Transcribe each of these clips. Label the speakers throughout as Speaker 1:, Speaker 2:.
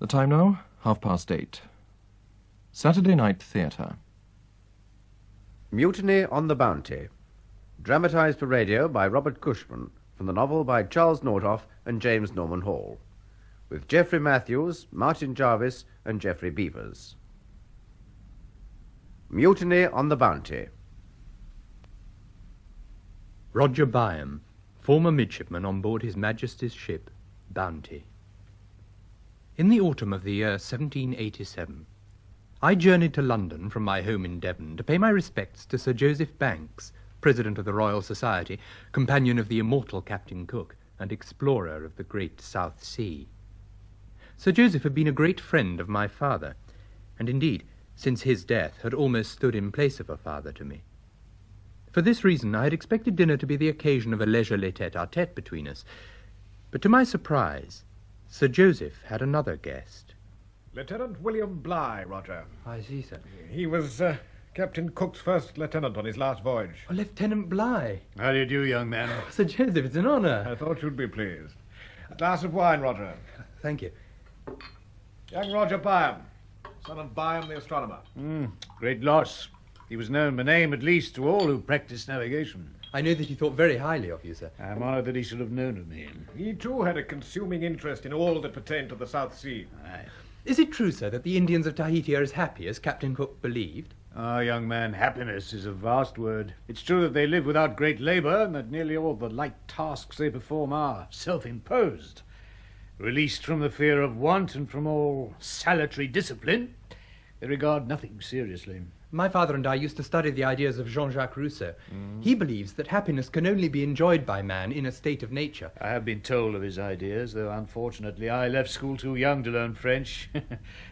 Speaker 1: The time now, 8:30. Saturday Night Theatre.
Speaker 2: Mutiny on the Bounty. Dramatised for radio by Robert Cushman, from the novel by Charles Nordhoff and James Norman Hall, with Geoffrey Matthews, Martin Jarvis and Geoffrey Beevers. Mutiny on the Bounty.
Speaker 3: Roger Byam, former midshipman on board His Majesty's ship, Bounty. In the autumn of the year 1787, I journeyed to London from my home in Devon to pay my respects to Sir Joseph Banks, President of the Royal Society, companion of the immortal Captain Cook, and explorer of the great South Sea. Sir Joseph had been a great friend of my father, and indeed, since his death, had almost stood in place of a father to me. For this reason, I had expected dinner to be the occasion of a leisurely tete-a-tete between us, but to my surprise, Sir Joseph had another guest.
Speaker 4: Lieutenant William Bligh, Roger.
Speaker 3: I see, sir.
Speaker 4: He was Captain Cook's first lieutenant on his last voyage.
Speaker 3: Oh, Lieutenant Bligh.
Speaker 5: How do you do, young man?
Speaker 3: Sir Joseph, it's an honour.
Speaker 4: I thought you'd be pleased. A glass of wine, Roger.
Speaker 3: Thank you.
Speaker 4: Young Roger Byam, son of Byam the astronomer.
Speaker 5: Great loss. He was known by name, at least, to all who practiced navigation.
Speaker 3: I know that he thought very highly of you, sir.
Speaker 5: I'm honoured that he should have known of me.
Speaker 4: He, too, had a consuming interest in all that pertained to the South Sea.
Speaker 5: Aye.
Speaker 3: Is it true, sir, that the Indians of Tahiti are as happy as Captain Cook believed?
Speaker 5: Ah, young man, happiness is a vast word. It's true that they live without great labour, and that nearly all the light tasks they perform are self-imposed. Released from the fear of want and from all salutary discipline, they regard nothing seriously.
Speaker 3: My father and I used to study the ideas of Jean-Jacques Rousseau. He believes that happiness can only be enjoyed by man in a state of nature.
Speaker 5: I have been told of his ideas, though unfortunately I left school too young to learn French.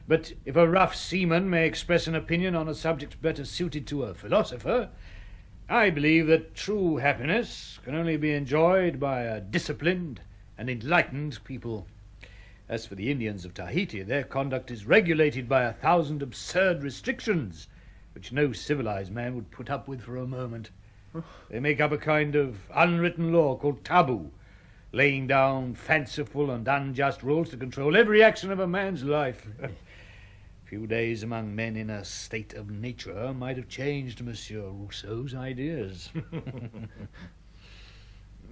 Speaker 5: But if a rough seaman may express an opinion on a subject better suited to a philosopher, I believe that true happiness can only be enjoyed by a disciplined and enlightened people. As for the Indians of Tahiti, their conduct is regulated by 1,000 absurd restrictions, which no civilized man would put up with for a moment. They make up a kind of unwritten law called taboo, laying down fanciful and unjust rules to control every action of a man's life. A few days among men in a state of nature might have changed Monsieur Rousseau's ideas.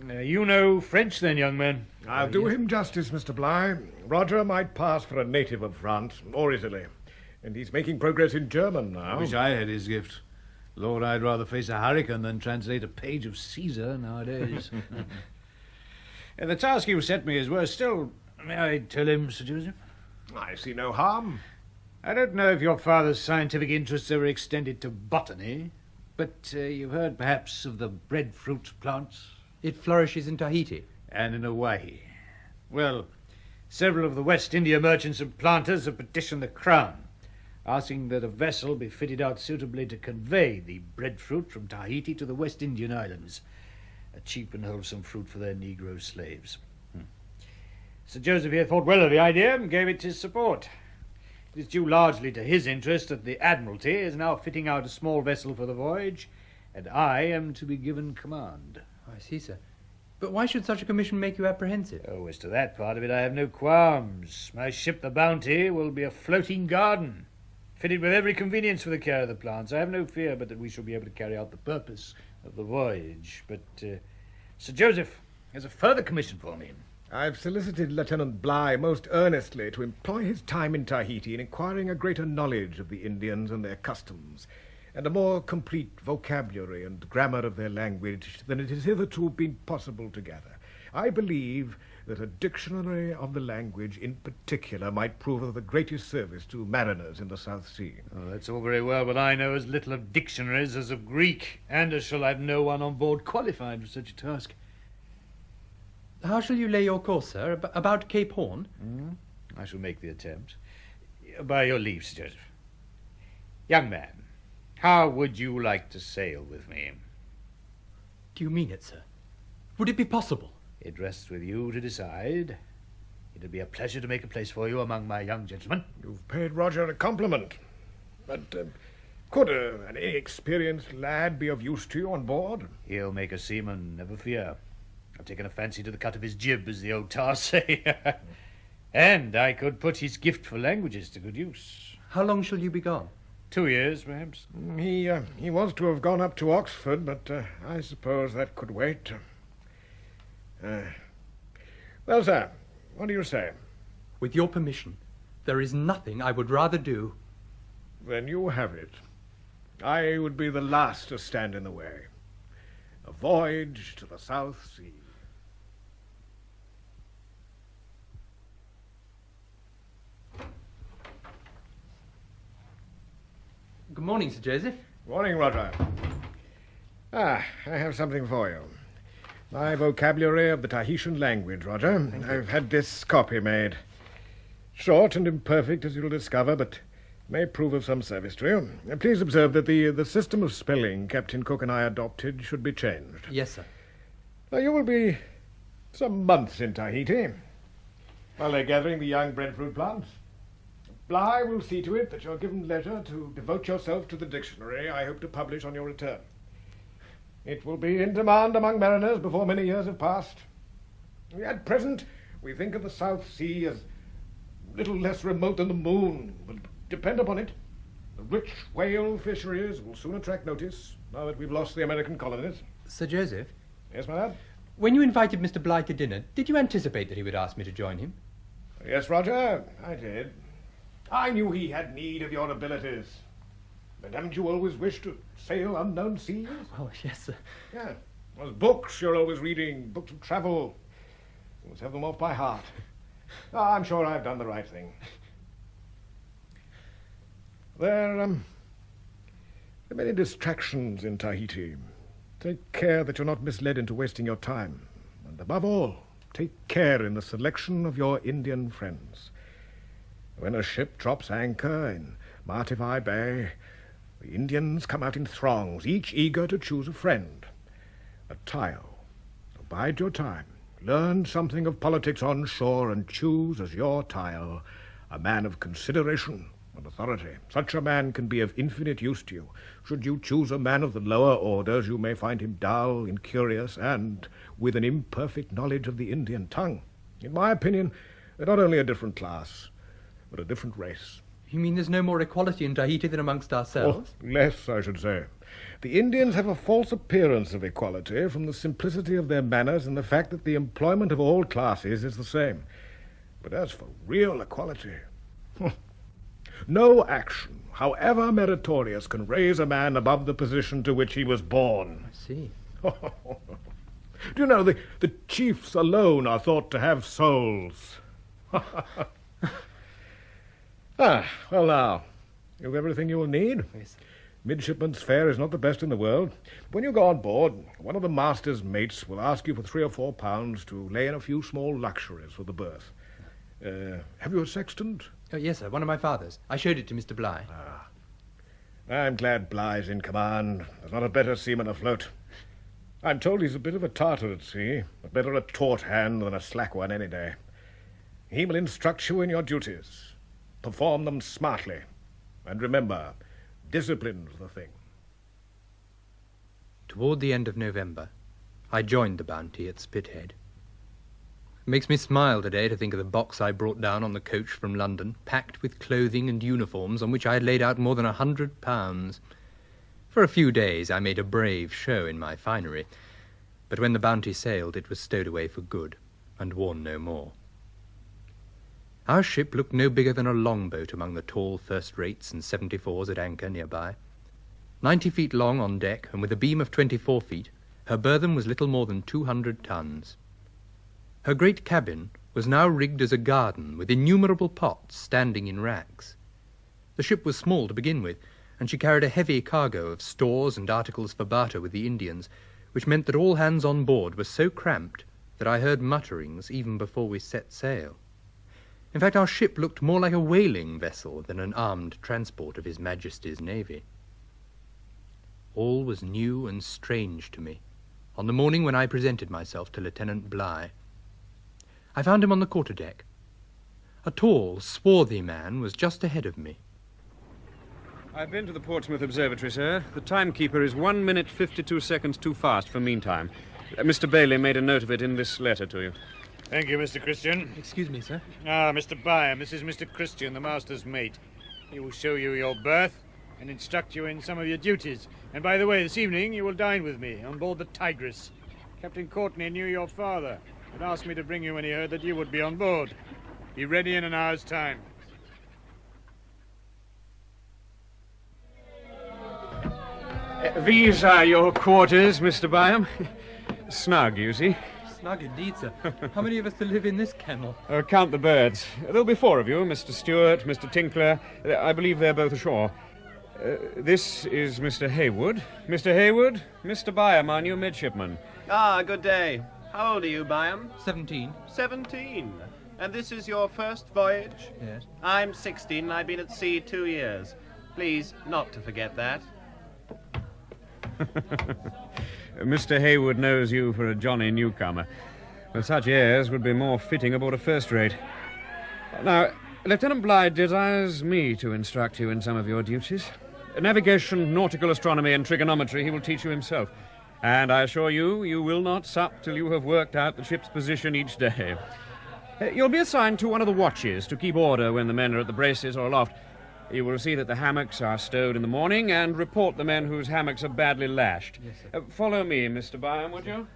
Speaker 5: You know French, then, young man?
Speaker 4: I'll do him justice, Mr. Bligh. Roger might pass for a native of France or Italy, and he's making progress in German now.
Speaker 5: I wish I had his gift. Lord, I'd rather face a hurricane than translate a page of Caesar nowadays. The task you set me is worse still. May I tell him, Sir Joseph?
Speaker 4: I see no harm.
Speaker 5: I don't know if your father's scientific interests ever extended to botany, but you've heard perhaps of the breadfruit plants?
Speaker 3: It flourishes in Tahiti.
Speaker 5: And in Hawaii. Well, several of the West India merchants and planters have petitioned the Crown, asking that a vessel be fitted out suitably to convey the breadfruit from Tahiti to the West Indian Islands, a cheap and wholesome fruit for their Negro slaves. Sir Joseph here thought well of the idea and gave it his support. It is due largely to his interest that the Admiralty is now fitting out a small vessel for the voyage, and I am to be given command.
Speaker 3: I see, sir. But why should such a commission make you apprehensive?
Speaker 5: Oh, as to that part of it, I have no qualms. My ship, the Bounty, will be a floating garden, fitted with every convenience for the care of the plants. I have no fear but that we shall be able to carry out the purpose of the voyage. But Sir Joseph has a further commission for me.
Speaker 4: I've solicited Lieutenant Bligh most earnestly to employ his time in Tahiti in acquiring a greater knowledge of the Indians and their customs, and a more complete vocabulary and grammar of their language than it has hitherto been possible to gather. I believe that a dictionary of the language in particular might prove of the greatest service to mariners in the South Sea.
Speaker 5: Oh, that's all very well, but I know as little of dictionaries as of Greek, and as shall have no one on board qualified for such a task.
Speaker 3: How shall you lay your course, sir? About Cape Horn?
Speaker 5: I shall make the attempt. By your leave, Sir Joseph. Young man, how would you like to sail with me?
Speaker 3: Do you mean it, sir? Would it be possible?
Speaker 5: It rests with you to decide. It'll be a pleasure to make a place for you among my young gentlemen.
Speaker 4: You've paid Roger a compliment. But could an inexperienced lad be of use to you on board?
Speaker 5: He'll make a seaman, never fear. I've taken a fancy to the cut of his jib, as the old tars say. And I could put his gift for languages to good use.
Speaker 3: How long shall you be gone?
Speaker 5: 2 years, perhaps.
Speaker 4: He was to have gone up to Oxford, but I suppose that could wait. Well, sir, what do you say?
Speaker 3: With your permission, there is nothing I would rather do.
Speaker 4: Then you have it. I would be the last to stand in the way. A voyage to the South Sea.
Speaker 3: Good morning, Sir Joseph.
Speaker 4: Morning, Roger. I have something for you. My vocabulary of the Tahitian language, Roger. I've had this copy made. Short and imperfect, as you'll discover, but may prove of some service to you. Please observe that the system of spelling Captain Cook and I adopted should be changed.
Speaker 3: Yes, sir.
Speaker 4: Now, you will be some months in Tahiti while they're gathering the young breadfruit plants. Bligh will see to it that you're given leisure to devote yourself to the dictionary I hope to publish on your return. It will be in demand among mariners before many years have passed. At present, we think of the South Sea as little less remote than the moon, but depend upon it, the rich whale fisheries will soon attract notice, now that we've lost the American colonies.
Speaker 3: Sir Joseph?
Speaker 4: Yes, my lad?
Speaker 3: When you invited Mr. Bligh to dinner, did you anticipate that he would ask me to join him?
Speaker 4: Yes, Roger, I did. I knew he had need of your abilities. But haven't you always wished to sail unknown seas?
Speaker 3: Oh, yes, sir.
Speaker 4: Yeah. Those books you're always reading, books of travel. You must have them off by heart. I'm sure I've done the right thing. There are many distractions in Tahiti. Take care that you're not misled into wasting your time. And above all, take care in the selection of your Indian friends. When a ship drops anchor in Martivai Bay, the Indians come out in throngs, each eager to choose a friend. A tile. So bide your time. Learn something of politics on shore and choose as your tile a man of consideration and authority. Such a man can be of infinite use to you. Should you choose a man of the lower orders, you may find him dull, incurious, and with an imperfect knowledge of the Indian tongue. In my opinion, they're not only a different class, but a different race.
Speaker 3: You mean there's no more equality in Tahiti than amongst ourselves?
Speaker 4: Oh, less, I should say. The Indians have a false appearance of equality from the simplicity of their manners and the fact that the employment of all classes is the same. But as for real equality, no action, however meritorious, can raise a man above the position to which he was born.
Speaker 3: I see.
Speaker 4: Do you know, the chiefs alone are thought to have souls. Well now, you've everything you will need.
Speaker 3: Yes.
Speaker 4: Midshipman's fare is not the best in the world. When you go on board, one of the master's mates will ask you for £3 or £4 to lay in a few small luxuries for the berth. Have you a sextant?
Speaker 3: Oh, yes, sir, one of my father's. I showed it to Mr. Bligh.
Speaker 4: I'm glad Bligh's in command. There's not a better seaman afloat. I'm told he's a bit of a Tartar at sea, but better a taut hand than a slack one any day. He will instruct you in your duties. Perform them smartly. And remember, discipline's the thing.
Speaker 3: Toward the end of November, I joined the Bounty at Spithead. It makes me smile today to think of the box I brought down on the coach from London, packed with clothing and uniforms on which I had laid out more than £100. For a few days I made a brave show in my finery, but when the Bounty sailed it was stowed away for good and worn no more. Our ship looked no bigger than a longboat among the tall first-rates and 74s at anchor nearby. 90 feet long on deck, and with a beam of 24 feet, her burthen was little more than 200 tons. Her great cabin was now rigged as a garden, with innumerable pots standing in racks. The ship was small to begin with, and she carried a heavy cargo of stores and articles for barter with the Indians, which meant that all hands on board were so cramped that I heard mutterings even before we set sail. In fact, our ship looked more like a whaling vessel than an armed transport of His Majesty's Navy. All was new and strange to me on the morning when I presented myself to Lieutenant Bligh. I found him on the quarter-deck. A tall, swarthy man was just ahead of me.
Speaker 6: I've been to the Portsmouth Observatory, sir. The timekeeper is 1 minute 52 seconds too fast for meantime. Mr. Bailey made a note of it in this letter to you.
Speaker 5: Thank you, Mr. Christian.
Speaker 3: Excuse me, sir.
Speaker 5: Ah, Mr. Byam, this is Mr. Christian, the master's mate. He will show you your berth and instruct you in some of your duties. And by the way, this evening you will dine with me on board the Tigress. Captain Courtney knew your father and asked me to bring you when he heard that you would be on board. Be ready in an hour's time.
Speaker 6: These are your quarters, Mr. Byam. Snug, you see.
Speaker 3: Snug indeed, sir. How many of us to live in this kennel?
Speaker 6: Count the birds. There'll be 4 of you, Mr. Stewart, Mr. Tinkler. I believe they're both ashore. This is Mr. Hayward. Mr. Hayward, Mr. Byam, our new midshipman.
Speaker 7: Ah, good day. How old are you, Byam?
Speaker 3: 17.
Speaker 7: 17. And this is your first voyage?
Speaker 3: Yes.
Speaker 7: I'm 16 and I've been at sea 2 years. Please not to forget that.
Speaker 6: Mr. Hayward knows you for a Johnny newcomer, but such airs would be more fitting aboard a first-rate. Now, Lieutenant Bligh desires me to instruct you in some of your duties. Navigation, nautical astronomy, and trigonometry he will teach you himself. And I assure you, you will not sup till you have worked out the ship's position each day. You'll be assigned to one of the watches to keep order when the men are at the braces or aloft. You will see that the hammocks are stowed in the morning and report the men whose hammocks are badly lashed.
Speaker 3: Yes, sir.
Speaker 6: Follow me, Mr. Byam, would you?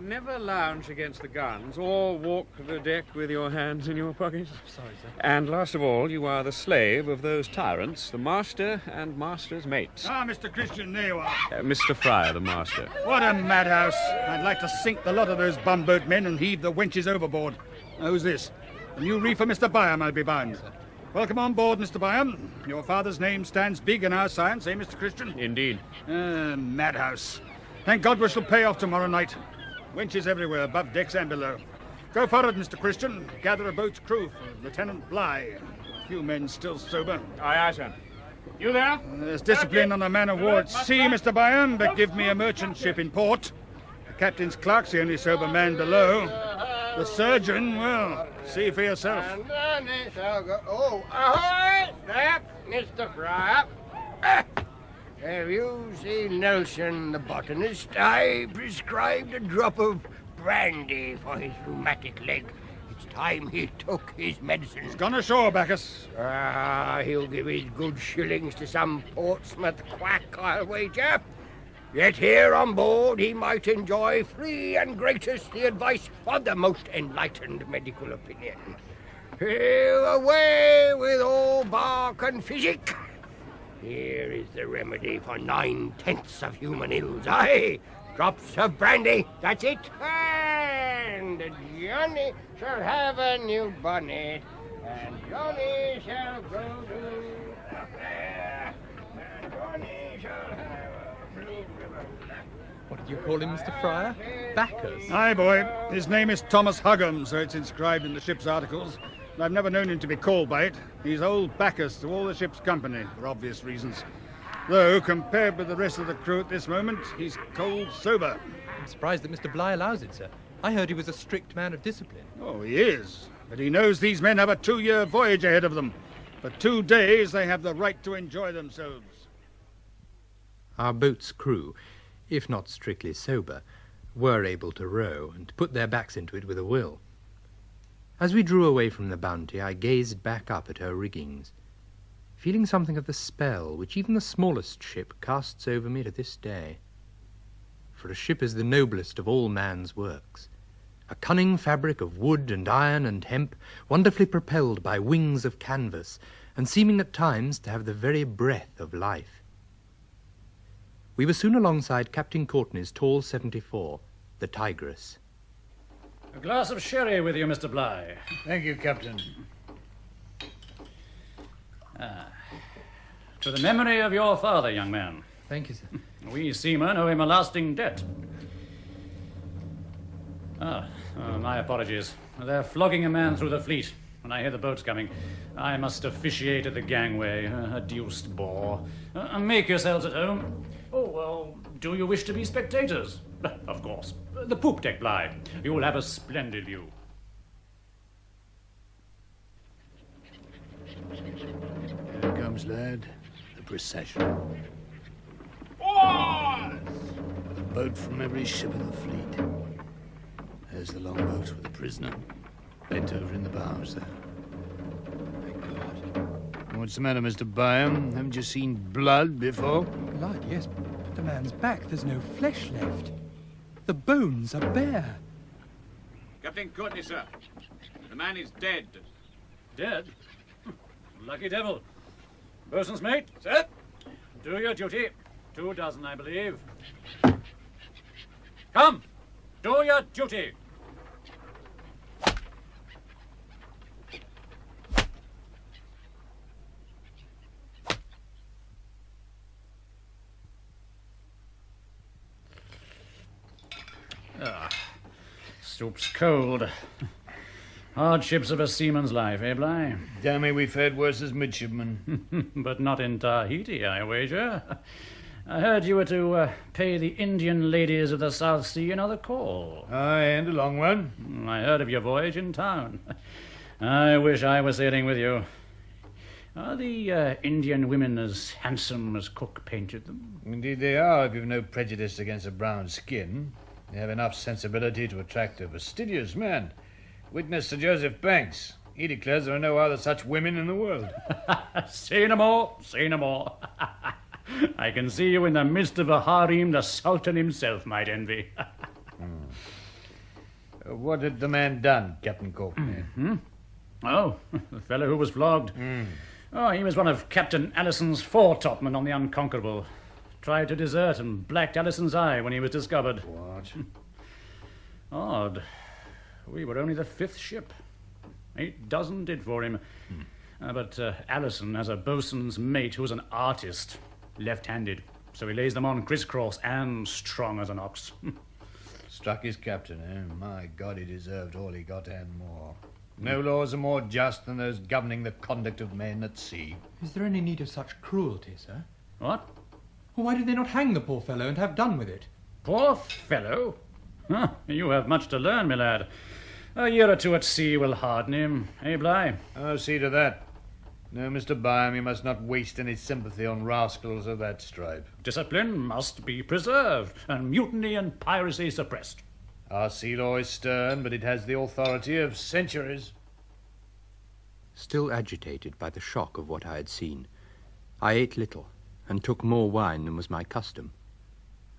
Speaker 6: Never lounge against the guns or walk the deck with your hands in your pockets.
Speaker 3: Sorry, sir.
Speaker 6: And last of all, you are the slave of those tyrants, the master and master's mates.
Speaker 8: Ah, Mr. Christian, there you are.
Speaker 6: Mr. Fryer, the master.
Speaker 8: What a madhouse. I'd like to sink the lot of those bumboat men and heave the wenches overboard. Now, who's this? A new reefer, Mr. Byam, I'll be bound. Welcome on board, Mr. Byam. Your father's name stands big in our science, eh, Mr. Christian?
Speaker 6: Indeed.
Speaker 8: Madhouse. Thank God we shall pay off tomorrow night. Winches everywhere, above decks and below. Go forward, Mr. Christian. Gather a boat's crew for Lieutenant Bligh. A few men still sober.
Speaker 6: Aye, aye, sir. You there?
Speaker 8: There's discipline on a man of war at sea, Mr. Byam, but give me a merchant ship in port. The captain's clerk's the only sober man below. The surgeon, well, see for yourself.
Speaker 9: And then it shall go. Oh, ahoy! There, Mr. Fryer. Have you seen Nelson, the botanist? I prescribed a drop of brandy for his rheumatic leg. It's time he took his medicine.
Speaker 8: He's gone ashore, Bacchus.
Speaker 9: Ah, he'll give his good shillings to some Portsmouth quack, I'll wager. Yet here on board he might enjoy free and gratis the advice of the most enlightened medical opinion. Away with all bark and physic. Here is the remedy for 9/10 of human ills. Aye, drops of brandy, that's it. And Johnny shall have a new bonnet, and Johnny shall go to the fair, and Johnny shall have a blue ribbon.
Speaker 3: What did you call him, Mr. Fryer? Bacchus?
Speaker 8: Aye, boy. His name is Thomas Huggum, so it's inscribed in the ship's articles. I've never known him to be called by it. He's old Bacchus to all the ship's company, for obvious reasons. Though, compared with the rest of the crew at this moment, he's cold sober.
Speaker 3: I'm surprised that Mr. Bligh allows it, sir. I heard he was a strict man of discipline.
Speaker 8: Oh, he is. But he knows these men have a 2-year voyage ahead of them. For 2 days, they have the right to enjoy themselves.
Speaker 3: Our boat's crew, if not strictly sober, were able to row and put their backs into it with a will. As we drew away from the Bounty, I gazed back up at her riggings, feeling something of the spell which even the smallest ship casts over me to this day. For a ship is the noblest of all man's works, a cunning fabric of wood and iron and hemp, wonderfully propelled by wings of canvas, and seeming at times to have the very breath of life. We were soon alongside Captain Courtney's tall 74, the Tigress.
Speaker 10: A glass of sherry with you, Mr. Bligh.
Speaker 5: Thank you, Captain.
Speaker 10: To the memory of your father, young man.
Speaker 3: Thank you, sir.
Speaker 10: We seamen owe him a lasting debt. My apologies. They're flogging a man through the fleet. When I hear the boats coming, I must officiate at the gangway. A deuced bore. Make yourselves at home. Oh, well, do you wish to be spectators? Of course. The poop deck, Bligh. You will have a splendid view.
Speaker 5: Here comes, lad, the procession.
Speaker 9: Boys!
Speaker 5: boat from every ship of the fleet. There's the longboat with the prisoner, bent over in the bows there. Thank God. What's the matter, Mr. Byam? Haven't you seen blood before?
Speaker 11: Blood, yes, but the man's back, there's no flesh left. The bones are bare.
Speaker 12: Captain Courtney, sir. The man is dead.
Speaker 10: Dead? Lucky devil. Bosun's mate, sir. Do your duty. 2 dozen, I believe. Come, do your duty. Soup's cold. Hardships of a seaman's life, eh, Bligh?
Speaker 5: Damn me, we've fared worse as midshipmen.
Speaker 10: But not in Tahiti, I wager. I heard you were to pay the Indian ladies of the South Sea another call.
Speaker 5: Aye, and a long one.
Speaker 10: I heard of your voyage in town. I wish I were sailing with you. Are the Indian women as handsome as Cook painted them?
Speaker 5: Indeed they are, if you've no prejudice against a brown skin. They have enough sensibility to attract a fastidious man. Witness Sir Joseph Banks. He declares there are no other such women in the world.
Speaker 10: Say no more, say no more. I can see you in the midst of a harem the Sultan himself might envy.
Speaker 5: What had the man done, Captain Courtney?
Speaker 10: Oh, the fellow who was flogged. Oh, he was one of Captain Ellison's foretopmen on the Unconquerable. Tried to desert and blacked Ellison's eye when he was discovered.
Speaker 5: What?
Speaker 10: Odd. We were only the 5th ship. 8 dozen did for him. But Ellison has a bosun's mate who's an artist, left-handed. So he lays them on crisscross and strong as an ox.
Speaker 5: Struck his captain, eh? My God, he deserved all he got and more. No laws are more just than those governing the conduct of men at sea.
Speaker 11: Is there any need of such cruelty, sir?
Speaker 10: What?
Speaker 11: Well, why did they not hang the poor fellow and have done with it?
Speaker 10: Poor fellow? Huh, you have much to learn, my lad. A year or 2 at sea will harden him, eh, Bligh?
Speaker 5: I'll see to that. No, Mr. Byam, you must not waste any sympathy on rascals of that stripe.
Speaker 10: Discipline must be preserved, and mutiny and piracy suppressed.
Speaker 5: Our sea law is stern, but it has the authority of centuries.
Speaker 3: Still agitated by the shock of what I had seen, I ate little and took more wine than was my custom,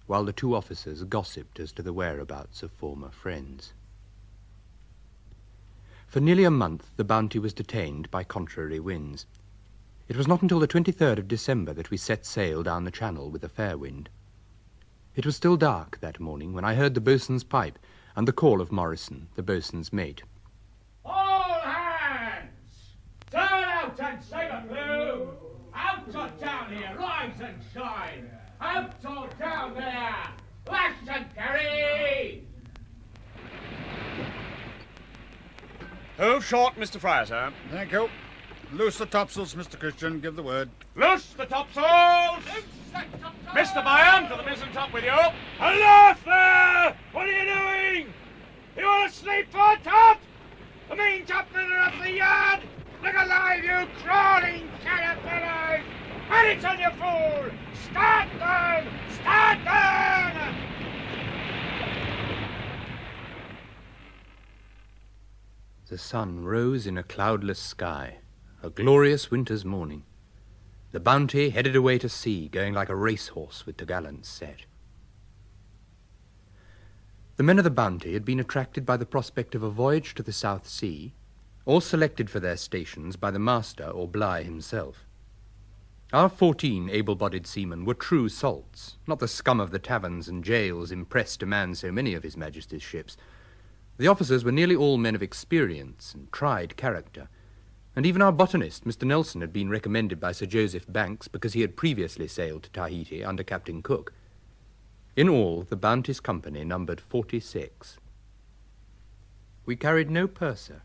Speaker 3: while the 2 officers gossiped as to the whereabouts of former friends. For nearly a month the Bounty was detained by contrary winds. It was not until the 23rd of December that we set sail down the channel with a fair wind. It was still dark that morning when I heard the boatswain's pipe and the call of Morrison, the boatswain's mate.
Speaker 13: All hands! Turn out and save a blue! Out or down here, rise and shine! Out or down there, lash and carry!
Speaker 8: Hold short, Mr. Fryer, sir. Thank you. Loose the topsails, Mr. Christian. Give the word.
Speaker 12: Loose the topsails! Mr. Byam, to the mizzen top with you. Aloft there! What are you doing? You all asleep for a top? The main topmen are up the yard! Look alive, you crawling caterpillars! And it's on you, fool! Start burn! Start burn!
Speaker 3: The sun rose in a cloudless sky, a glorious winter's morning. The Bounty headed away to sea, going like a racehorse with topgallants set. The men of the Bounty had been attracted by the prospect of a voyage to the South Sea, or selected for their stations by the master or Bligh himself. Our 14 able-bodied seamen were true salts, not the scum of the taverns and jails impressed to man so many of His Majesty's ships. The officers were nearly all men of experience and tried character, and even our botanist, Mr. Nelson, had been recommended by Sir Joseph Banks because he had previously sailed to Tahiti under Captain Cook. In all, the Bounty's company numbered 46. We carried no purser.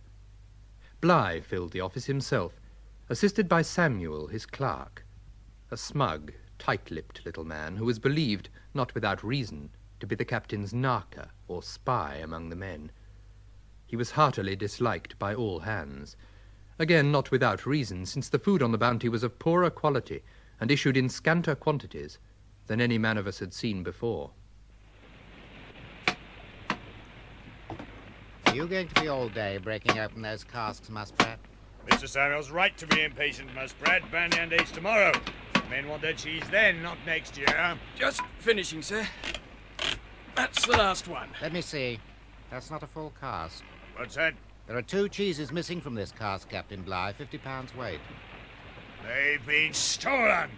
Speaker 3: Bligh filled the office himself, assisted by Samuel, his clerk, a smug, tight-lipped little man who was believed, not without reason, to be the captain's narker or spy among the men. He was heartily disliked by all hands, again not without reason, since the food on the Bounty was of poorer quality and issued in scanter quantities than any man of us had seen before.
Speaker 14: you going to be all day breaking open those casks, Muskrat?
Speaker 12: Mr. Samuel's right to be impatient, Muskrat. Banyan Day's tomorrow. Men want their cheese then, not next year.
Speaker 15: Just finishing, sir. That's the last one.
Speaker 14: Let me see. That's not a full cask.
Speaker 12: What's that?
Speaker 14: There are 2 cheeses missing from this cask, Captain Bligh. 50 pounds weight.
Speaker 12: They've been stolen.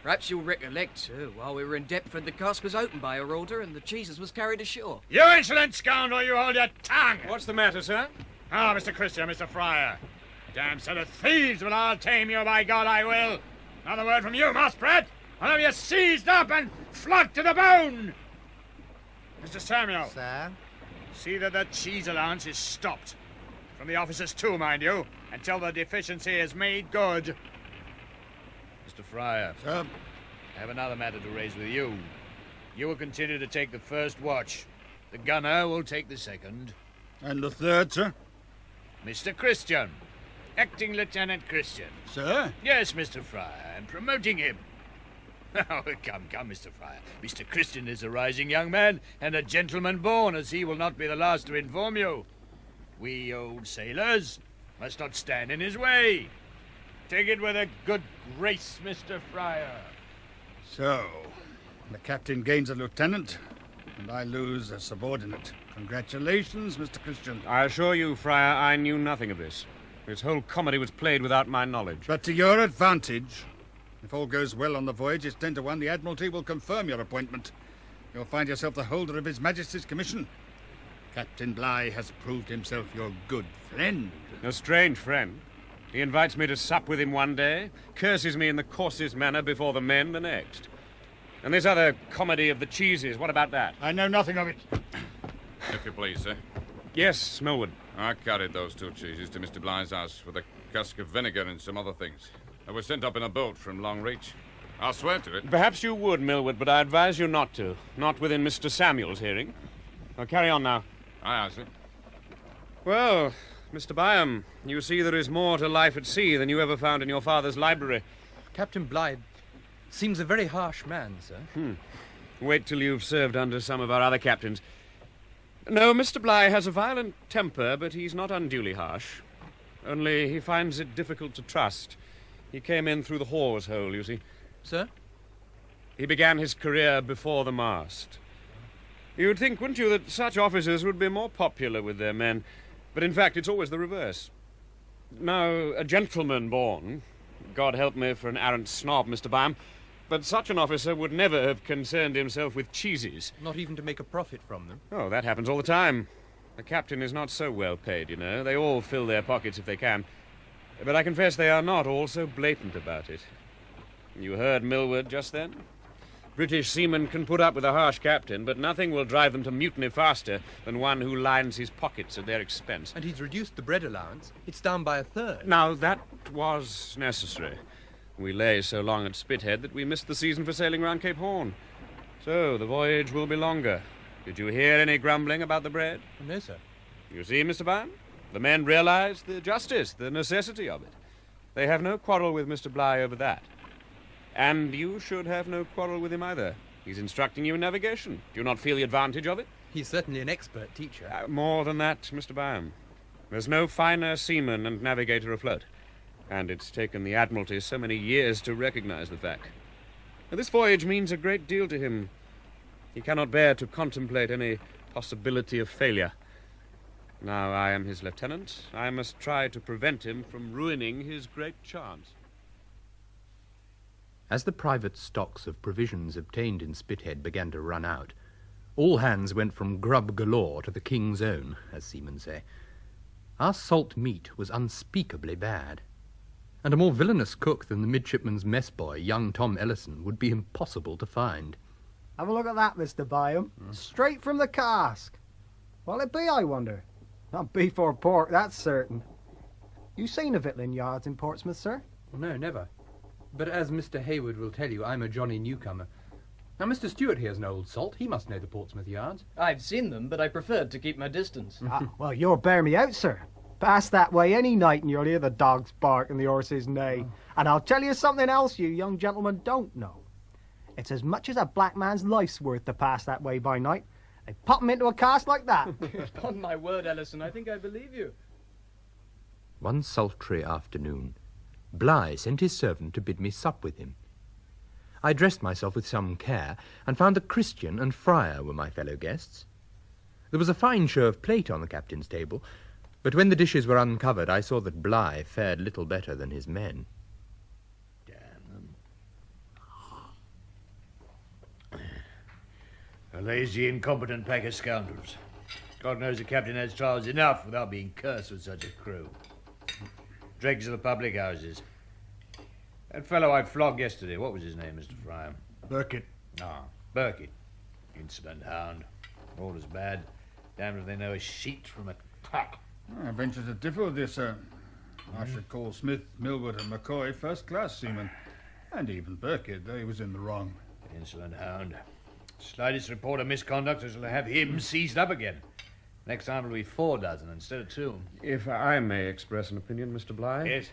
Speaker 15: Perhaps you'll recollect, sir, while we were in Deptford, the cask was opened by her order and the cheeses was carried ashore.
Speaker 12: You insolent scoundrel, you hold your tongue!
Speaker 6: What's the matter, sir?
Speaker 12: Ah, Mr. Christian, Mr. Fryer. Damn set of thieves, but I'll tame you, by God I will. Another word from you, Muskrat. I'll have you seized up and flogged to the bone. Mr. Samuel.
Speaker 14: Sir?
Speaker 12: See that the cheese allowance is stopped. From the officers too, mind you, until the deficiency is made good. Mr. Fryer.
Speaker 8: Sir?
Speaker 12: I have another matter to raise with you. You will continue to take the first watch. The gunner will take the second.
Speaker 8: And the third, sir?
Speaker 12: Mr. Christian. Acting Lieutenant Christian.
Speaker 8: Sir?
Speaker 12: Yes, Mr. Fryer. I'm promoting him. Oh, come, Mr. Fryer. Mr. Christian is a rising young man and a gentleman born, as he will not be the last to inform you. We old sailors must not stand in his way. Take it with a good grace, Mr. Fryer.
Speaker 8: So, the captain gains a lieutenant, and I lose a subordinate. Congratulations, Mr. Christian.
Speaker 6: I assure you, Friar, I knew nothing of this. This whole comedy was played without my knowledge.
Speaker 8: But to your advantage. If all goes well on the voyage, it's 10 to 1. The Admiralty will confirm your appointment. You'll find yourself the holder of His Majesty's commission. Captain Bligh has proved himself your good friend.
Speaker 6: A strange friend. He invites me to sup with him one day, curses me in the coarsest manner before the men the next. And this other comedy of the cheeses, what about that?
Speaker 8: I know nothing of it.
Speaker 16: If you please, sir.
Speaker 6: Yes, Millward.
Speaker 16: I carried those 2 cheeses to Mr. Bligh's house with a cask of vinegar and some other things. They were sent up in a boat from Long Reach. I'll swear to it.
Speaker 6: Perhaps you would, Millward, but I advise you not to. Not within Mr. Samuel's hearing. Now, carry on now.
Speaker 16: Aye, sir.
Speaker 6: Well, Mr. Byam, you see there is more to life at sea than you ever found in your father's library.
Speaker 3: Captain Bligh seems a very harsh man, sir.
Speaker 6: Wait till you've served under some of our other captains. No, Mr. Bligh has a violent temper, but he's not unduly harsh. Only he finds it difficult to trust. He came in through the hawse hole, you see.
Speaker 3: Sir?
Speaker 6: He began his career before the mast. You'd think, wouldn't you, that such officers would be more popular with their men. But in fact, it's always the reverse. Now, a gentleman born, God help me for an arrant snob, Mr. Byam, but such an officer would never have concerned himself with cheeses.
Speaker 3: Not even to make a profit from them?
Speaker 6: Oh, that happens all the time. The captain is not so well paid, you know. They all fill their pockets if they can. But I confess they are not all so blatant about it. You heard Millward just then? British seamen can put up with a harsh captain, but nothing will drive them to mutiny faster than one who lines his pockets at their expense.
Speaker 3: And he's reduced the bread allowance. It's down by 1/3.
Speaker 6: Now, that was necessary. We lay so long at Spithead that we missed the season for sailing round Cape Horn. So the voyage will be longer. Did you hear any grumbling about the bread?
Speaker 3: No, sir.
Speaker 6: You see, Mr. Byam? The men realize the justice, the necessity of it. They have no quarrel with Mr. Bligh over that. And you should have no quarrel with him either. He's instructing you in navigation. Do you not feel the advantage of it?
Speaker 3: He's certainly an expert teacher.
Speaker 6: More than that, Mr. Byam. There's no finer seaman and navigator afloat. And it's taken the Admiralty so many years to recognize the fact. And this voyage means a great deal to him. He cannot bear to contemplate any possibility of failure. Now I am his lieutenant. I must try to prevent him from ruining his great chance.
Speaker 3: As the private stocks of provisions obtained in Spithead began to run out, all hands went from grub galore to the king's own, as seamen say. Our salt meat was unspeakably bad, and a more villainous cook than the midshipman's mess boy, young Tom Ellison, would be impossible to find.
Speaker 17: Have a look at that, Mr. Byam. Straight from the cask. What'll it be, I wonder? Not beef or pork, that's certain. You seen the victualling yards in Portsmouth, sir?
Speaker 3: No, never. But as Mr. Hayward will tell you, I'm a Johnny newcomer. Now, Mr. Stewart here's an old salt. He must know the Portsmouth yards.
Speaker 18: I've seen them, but I preferred to keep my distance.
Speaker 17: Well, you'll bear me out, sir. Pass that way any night and you'll hear the dogs bark and the horses neigh. And I'll tell you something else you young gentlemen don't know. It's as much as a black man's life's worth to pass that way by night. They pop 'em into a cask like that.
Speaker 18: Upon my word, Ellison, I think I believe you.
Speaker 3: One sultry afternoon, Bligh sent his servant to bid me sup with him. I dressed myself with some care, and found that Christian and Friar were my fellow guests. There was a fine show of plate on the captain's table, but when the dishes were uncovered, I saw that Bligh fared little better than his men.
Speaker 5: A lazy, incompetent pack of scoundrels. God knows the captain has trials enough without being cursed with such a crew. Dregs of the public houses. That fellow I flogged yesterday, what was his name, Mr. Fryer?
Speaker 8: Burkitt.
Speaker 5: Ah, Burkitt. Insolent hound. All as bad. Damned if they know a sheet from a tack.
Speaker 8: I venture to differ with you, sir. I should call Smith, Millward and McCoy first-class seamen. And even Burkitt, though he was in the wrong.
Speaker 5: Insolent hound. Slightest report of misconduct, I shall have him seized up again. Next time it'll be 4 dozen instead of 2.
Speaker 6: If I may express an opinion, Mr. Bligh.
Speaker 5: Yes?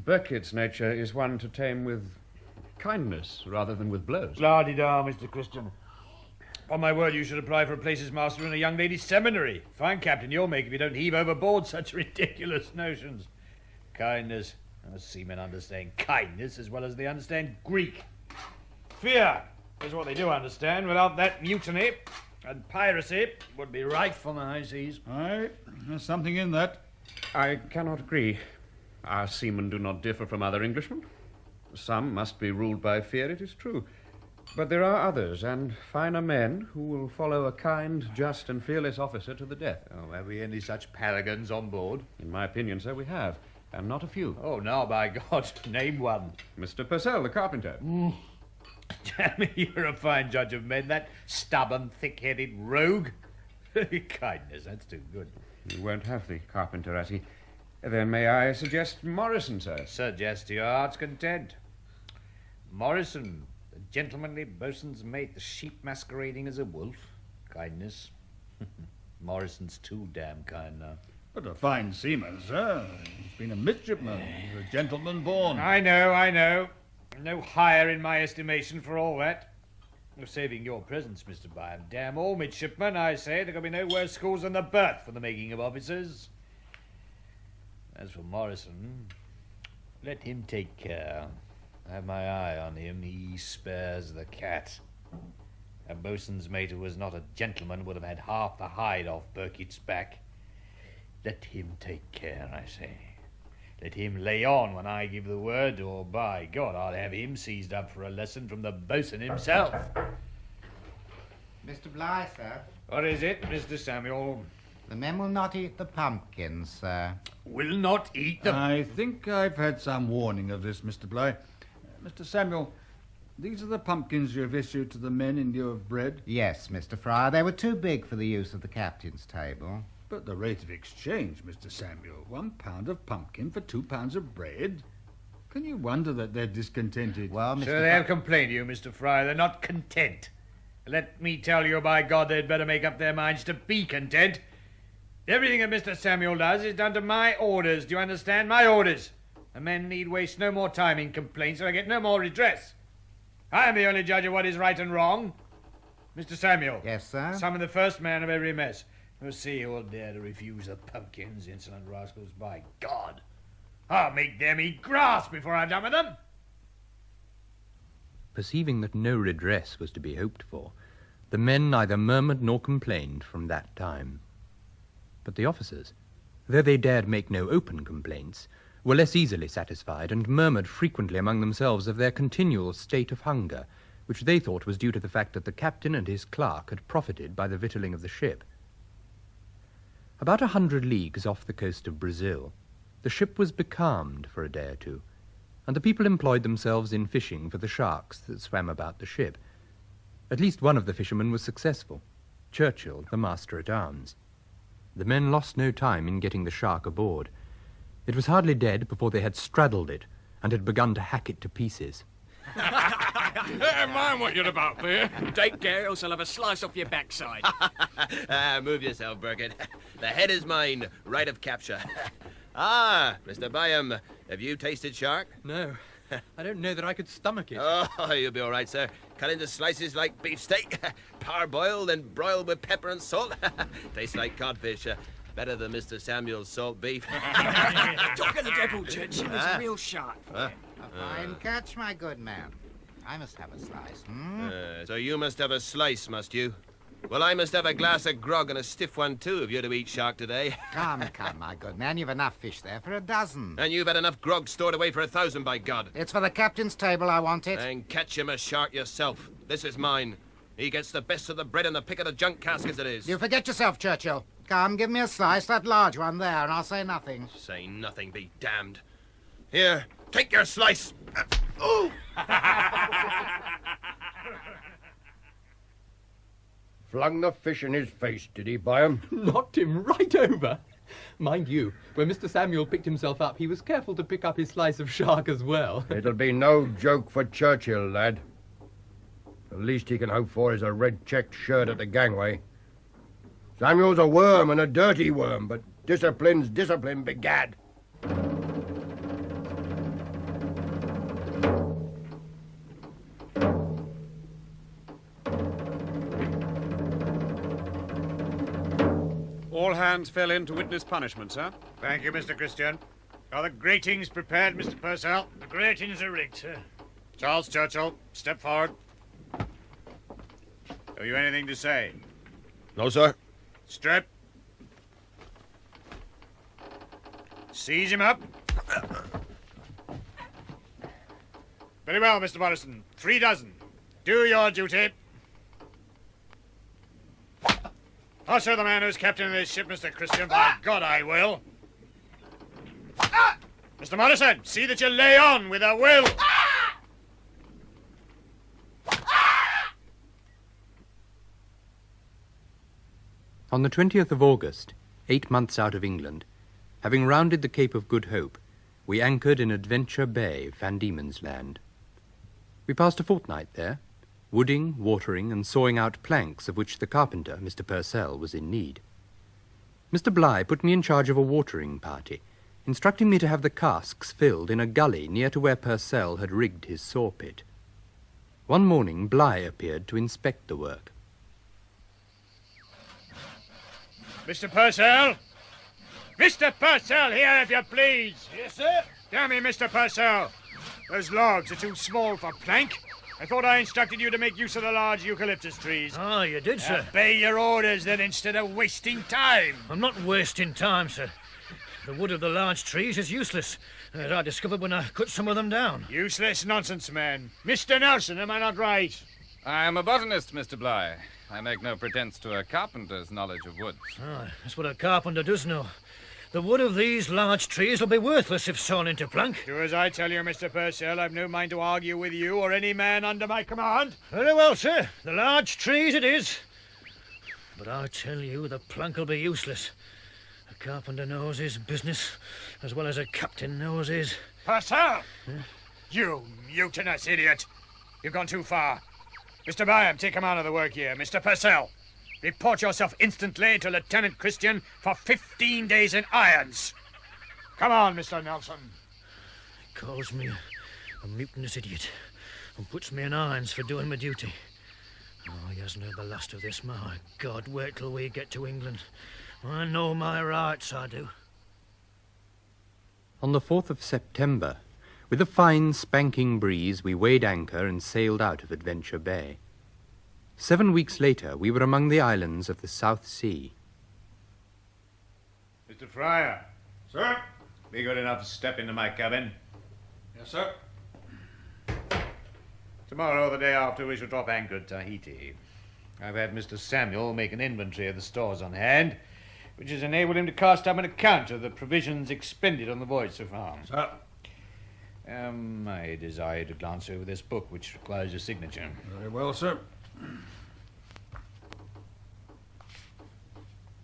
Speaker 6: Burkitt's nature is one to tame with kindness rather than with blows.
Speaker 5: La-di-da, Mr. Christian. On my word, you should apply for a place as master in a young ladies' seminary. Fine captain you'll make if you don't heave overboard such ridiculous notions. Kindness. Us seamen understand kindness as well as they understand Greek. Fear is what they do understand. Without that, mutiny and piracy would be rife on the high seas.
Speaker 8: Aye, there's something in that.
Speaker 6: I cannot agree. Our seamen do not differ from other Englishmen. Some must be ruled by fear, it is true. But there are others, and finer men, who will follow a kind, just, and fearless officer to the death.
Speaker 5: Oh, have we any such paragons on board?
Speaker 6: In my opinion, sir, we have, and not a few.
Speaker 5: Oh, now, by God, name one.
Speaker 6: Mr. Purcell, the carpenter.
Speaker 5: Damn, you're a fine judge of men, that stubborn, thick-headed rogue. Kindness, that's too good.
Speaker 6: You won't have the carpenter, has he? Then may I suggest Morrison, sir?
Speaker 5: Suggest to your heart's content. Morrison, the gentlemanly boatswain's mate, the sheep masquerading as a wolf. Kindness. Morrison's too damn kind now.
Speaker 8: But a fine seaman, sir. He's been a midshipman. He's a gentleman born.
Speaker 5: I know. No higher in my estimation for all that. Saving your presence, Mr. Byam. Damn all midshipmen, I say. There can be no worse schools than the birth for the making of officers. As for Morrison, let him take care. I have my eye on him. He spares the cat. A boatswain's mate who was not a gentleman would have had half the hide off Burkitt's back. Let him take care, I say. Let him lay on when I give the word, or by God, I'll have him seized up for a lesson from the boatswain himself.
Speaker 14: Mr. Bligh, sir.
Speaker 5: What is it, Mr. Samuel?
Speaker 14: The men will not eat the pumpkins, sir.
Speaker 5: Will not eat them?
Speaker 8: I think I've had some warning of this, Mr. Bligh. Mr. Samuel, these are the pumpkins you've issued to the men in lieu of bread?
Speaker 14: Yes, Mr. Fryer. They were too big for the use of the captain's table.
Speaker 8: But the rate of exchange, Mr. Samuel, 1 pound of pumpkin for 2 pounds of bread? Can you wonder that they're discontented?
Speaker 14: Well,
Speaker 5: Sir, they have complained to you, Mr. Fryer. They're not content. Let me tell you, by God, they'd better make up their minds to be content. Everything that Mr. Samuel does is done to my orders. Do you understand? My orders. The men need waste no more time in complaints, so I get no more redress. I am the only judge of what is right and wrong. Mr. Samuel.
Speaker 14: Yes, sir?
Speaker 5: Summon the first man of every mess. We'll see who will dare to refuse the pumpkins, insolent rascals. By God, I'll make them eat grass before I'm done with them.
Speaker 3: Perceiving that no redress was to be hoped for, the men neither murmured nor complained from that time. But the officers, though they dared make no open complaints, were less easily satisfied, and murmured frequently among themselves of their continual state of hunger, which they thought was due to the fact that the captain and his clerk had profited by the victualling of the ship. About 100 leagues off the coast of Brazil, the ship was becalmed for a day or two, and the people employed themselves in fishing for the sharks that swam about the ship. At least one of the fishermen was successful, Churchill, the master-at-arms. The men lost no time in getting the shark aboard. It was hardly dead before they had straddled it and had begun to hack it to pieces.
Speaker 12: Mind what you're about there.
Speaker 15: Take care, else I'll have a slice off your backside.
Speaker 19: Move yourself, Burkitt. The head is mine, right of capture. Mr. Byam, have you tasted shark?
Speaker 3: No. I don't know that I could stomach it.
Speaker 19: Oh, you'll be all right, sir. cut into slices like beefsteak, parboiled and broiled with pepper and salt. Tastes like codfish. Better than Mr. Samuel's salt beef.
Speaker 15: Talk of the devil, Churchill, it's a real shark.
Speaker 14: A fine catch, my good man. I must have a slice,
Speaker 19: So you must have a slice, must you? Well, I must have a glass of grog and a stiff one, too, if you're to eat shark today.
Speaker 14: Come, my good man. You've enough fish there for a dozen.
Speaker 19: And you've had enough grog stored away for 1,000, by God.
Speaker 14: It's for the captain's table I want it.
Speaker 19: And catch him a shark yourself. This is mine. He gets the best of the bread and the pick of the junk cask as it is.
Speaker 14: You forget yourself, Churchill. Come, give me a slice, that large one there, and I'll say nothing.
Speaker 19: Say nothing, be damned. Here, take your slice. Oh!
Speaker 9: Flung the fish in his face, did he, Byam?
Speaker 20: Knocked him right over. Mind you, when Mr. Samuel picked himself up, he was careful to pick up his slice of shark as well.
Speaker 9: It'll be no joke for Churchill, lad. The least he can hope for is a red checked shirt at the gangway. Samuel's a worm, and a dirty worm, but discipline's discipline, begad.
Speaker 6: All hands fell in to witness punishment, sir.
Speaker 5: Thank you, Mr. Christian. Are the gratings prepared, Mr. Purcell?
Speaker 10: The gratings are rigged, sir.
Speaker 5: Charles Churchill, step forward. Have you anything to say?
Speaker 19: No, sir.
Speaker 5: Strip. Seize him up. Very well, Mr. Morrison. 3 dozen. Do your duty. I'll show the man who's captain of this ship, Mr. Christian. By God, I will. Mr. Morrison, see that you lay on with a will.
Speaker 3: On the 20th of August, 8 months out of England, having rounded the Cape of Good Hope, we anchored in Adventure Bay, Van Diemen's Land. We passed a fortnight there, wooding, watering, and sawing out planks of which the carpenter, Mr. Purcell, was in need. Mr. Bligh put me in charge of a watering party, instructing me to have the casks filled in a gully near to where Purcell had rigged his saw pit. One morning, Bligh appeared to inspect the work.
Speaker 5: Mr. Purcell! Mr. Purcell, here, if you please!
Speaker 13: Yes, sir?
Speaker 5: Damn me, Mr. Purcell! Those logs are too small for plank. I thought I instructed you to make use of the large eucalyptus trees.
Speaker 10: Ah, you did, sir.
Speaker 5: Obey your orders, then, instead of wasting time.
Speaker 10: I'm not wasting time, sir. The wood of the large trees is useless, as I discovered when I cut some of them down.
Speaker 5: Useless nonsense, man. Mr. Nelson, am I not right?
Speaker 16: I am a botanist, Mr. Bligh. I make no pretense to a carpenter's knowledge of woods.
Speaker 10: Ah, that's what a carpenter does know. The wood of these large trees will be worthless if sawn into plank.
Speaker 5: Do as I tell you, Mr. Purcell. I've no mind to argue with you or any man under my command.
Speaker 10: Very well, sir. The large trees it is. But I tell you, the plank will be useless. A carpenter knows his business as well as a captain knows his.
Speaker 5: Purcell! You mutinous idiot! You've gone too far. Mr. Byam, take command of the work here. Mr. Purcell, report yourself instantly to Lieutenant Christian for 15 days in irons. Come on, Mr. Nelson.
Speaker 10: He calls me a mutinous idiot and puts me in irons for doing my duty. Oh, he hasn't heard the last of this. My God, wait till we get to England. I know my rights, I do.
Speaker 3: On the 4th of September, with a fine spanking breeze, we weighed anchor and sailed out of Adventure Bay. 7 weeks later, we were among the islands of the South Sea.
Speaker 5: Mr. Fryer.
Speaker 8: Sir?
Speaker 5: Be good enough to step into my cabin.
Speaker 8: Yes, sir.
Speaker 5: Tomorrow, the day after, we shall drop anchor at Tahiti. I've had Mr. Samuel make an inventory of the stores on hand, which has enabled him to cast up an account of the provisions expended on the voyage so far.
Speaker 8: Sir?
Speaker 5: I desire to glance over this book, which requires a signature.
Speaker 8: Very well, sir.